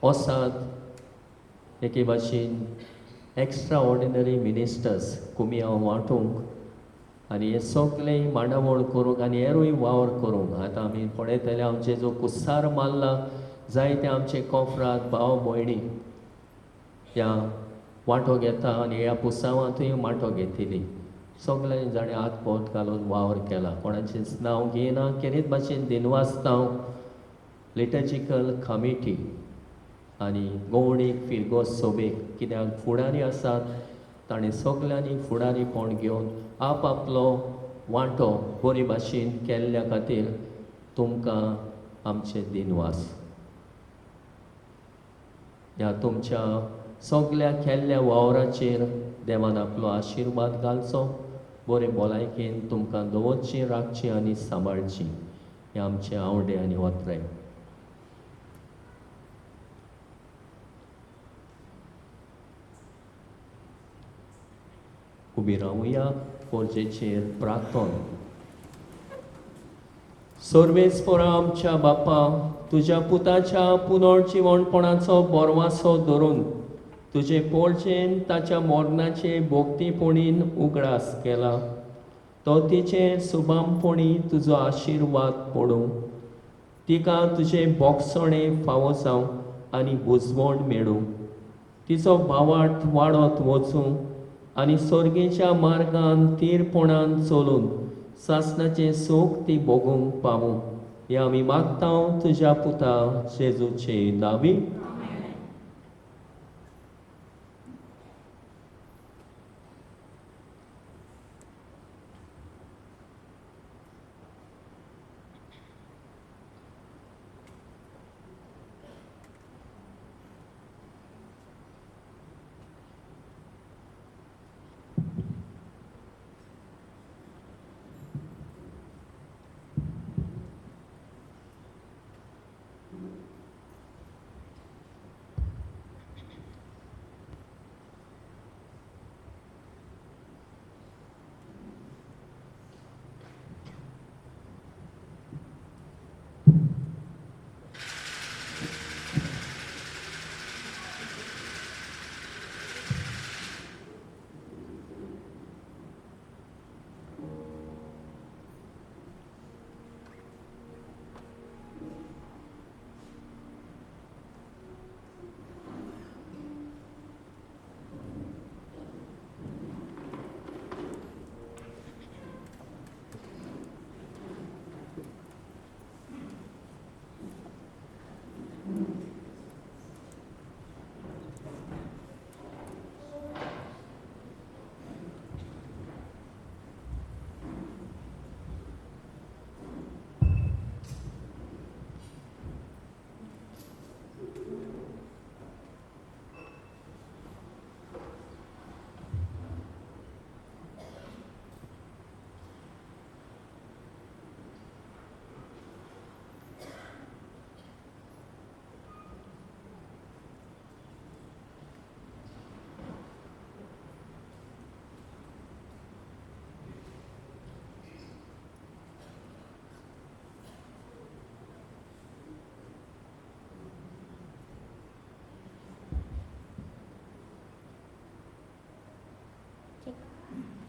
ओसाद एके भाशेन एक्स्ट्रा ऑर्डिनरी मिनिस्टर्स कुमिया वांटूंक आनी हे सगळें मांडावळ करूंक आनी हेरूय वावर करूंक. आतां आमी पळयतले आमचे जो कुस्सार मारला जायते आमचे कोफरात भाव भयणी ह्या वांटो घेता आनी ह्या पुसावांतूय वांटो घेतिली. सगळे जाणें हात पोट घालून वावर केला. कोणाचेंच नांव घेयना. खेरीत भाशेन दिनवासतांव लिटर्जिकल कमिटी आनी गवणीक फिरगोस सोबेक कित्याक फुडारी आसात ताणें सगल्यांनी फुडारीपण घेवन आपलो वांटो बरे भाशेन केल्ल्या खातीर तुमकां आमचे दिनवास. ह्या तुमच्या सगल्या केल्ल्या वावराचेर देवान आपलो आशिर्वाद घालचो. बरे भलायकेन तुमकां दवरची, राखची आनी सांबाळची. हें आमचें आवडे आनी वत्राय. उबी रावुया. पोरजेचेर प्रार्थन. सर्वेस्परा आमच्या बापा, तुज्या पुताच्या पुनर्जिवणपणाचो बोरवासो धरून तुजे पोळचेन ताच्या मोरणाचे भोगतीपणीन उगडास केला. तो तिचेर सुबामपणी तुजो आशिर्वाद पडूं. तिका तुजे बोगसणे फावो जावं आनी बुजवण मेळूं. तिचो भावार्थ वाडत वचूं आनी सर्गेच्या मार्गान थीरपणान चलून सासणाचें सूख ती भोगूंक पावूं. हें आमी मागता तुज्या पुता जेजूचे नांवी.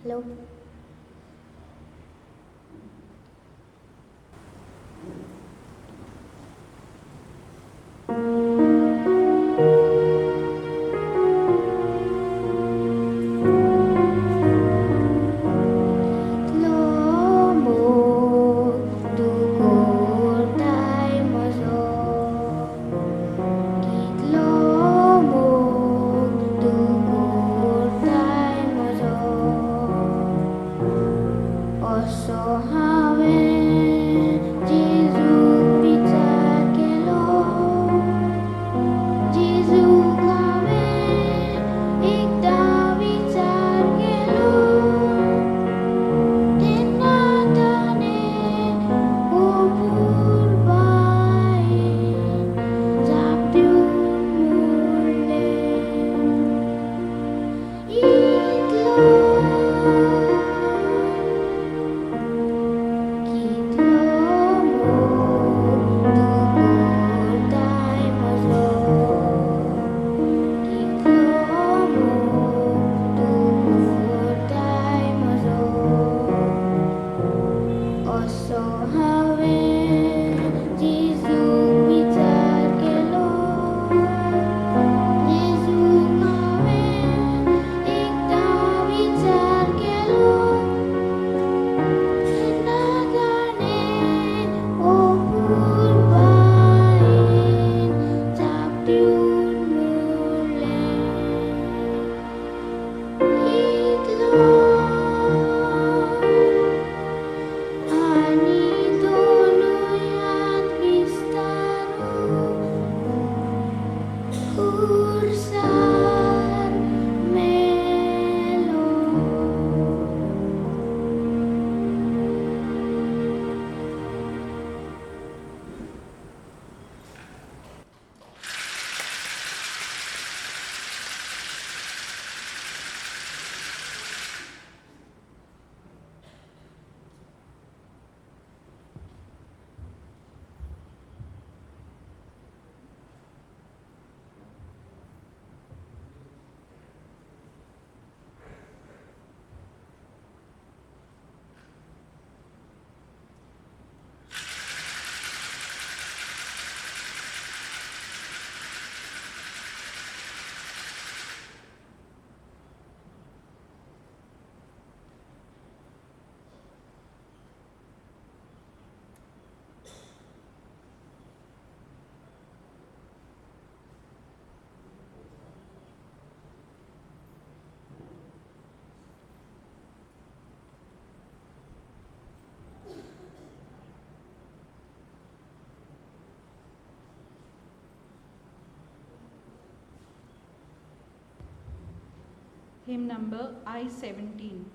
Hello. Hymn number I-17.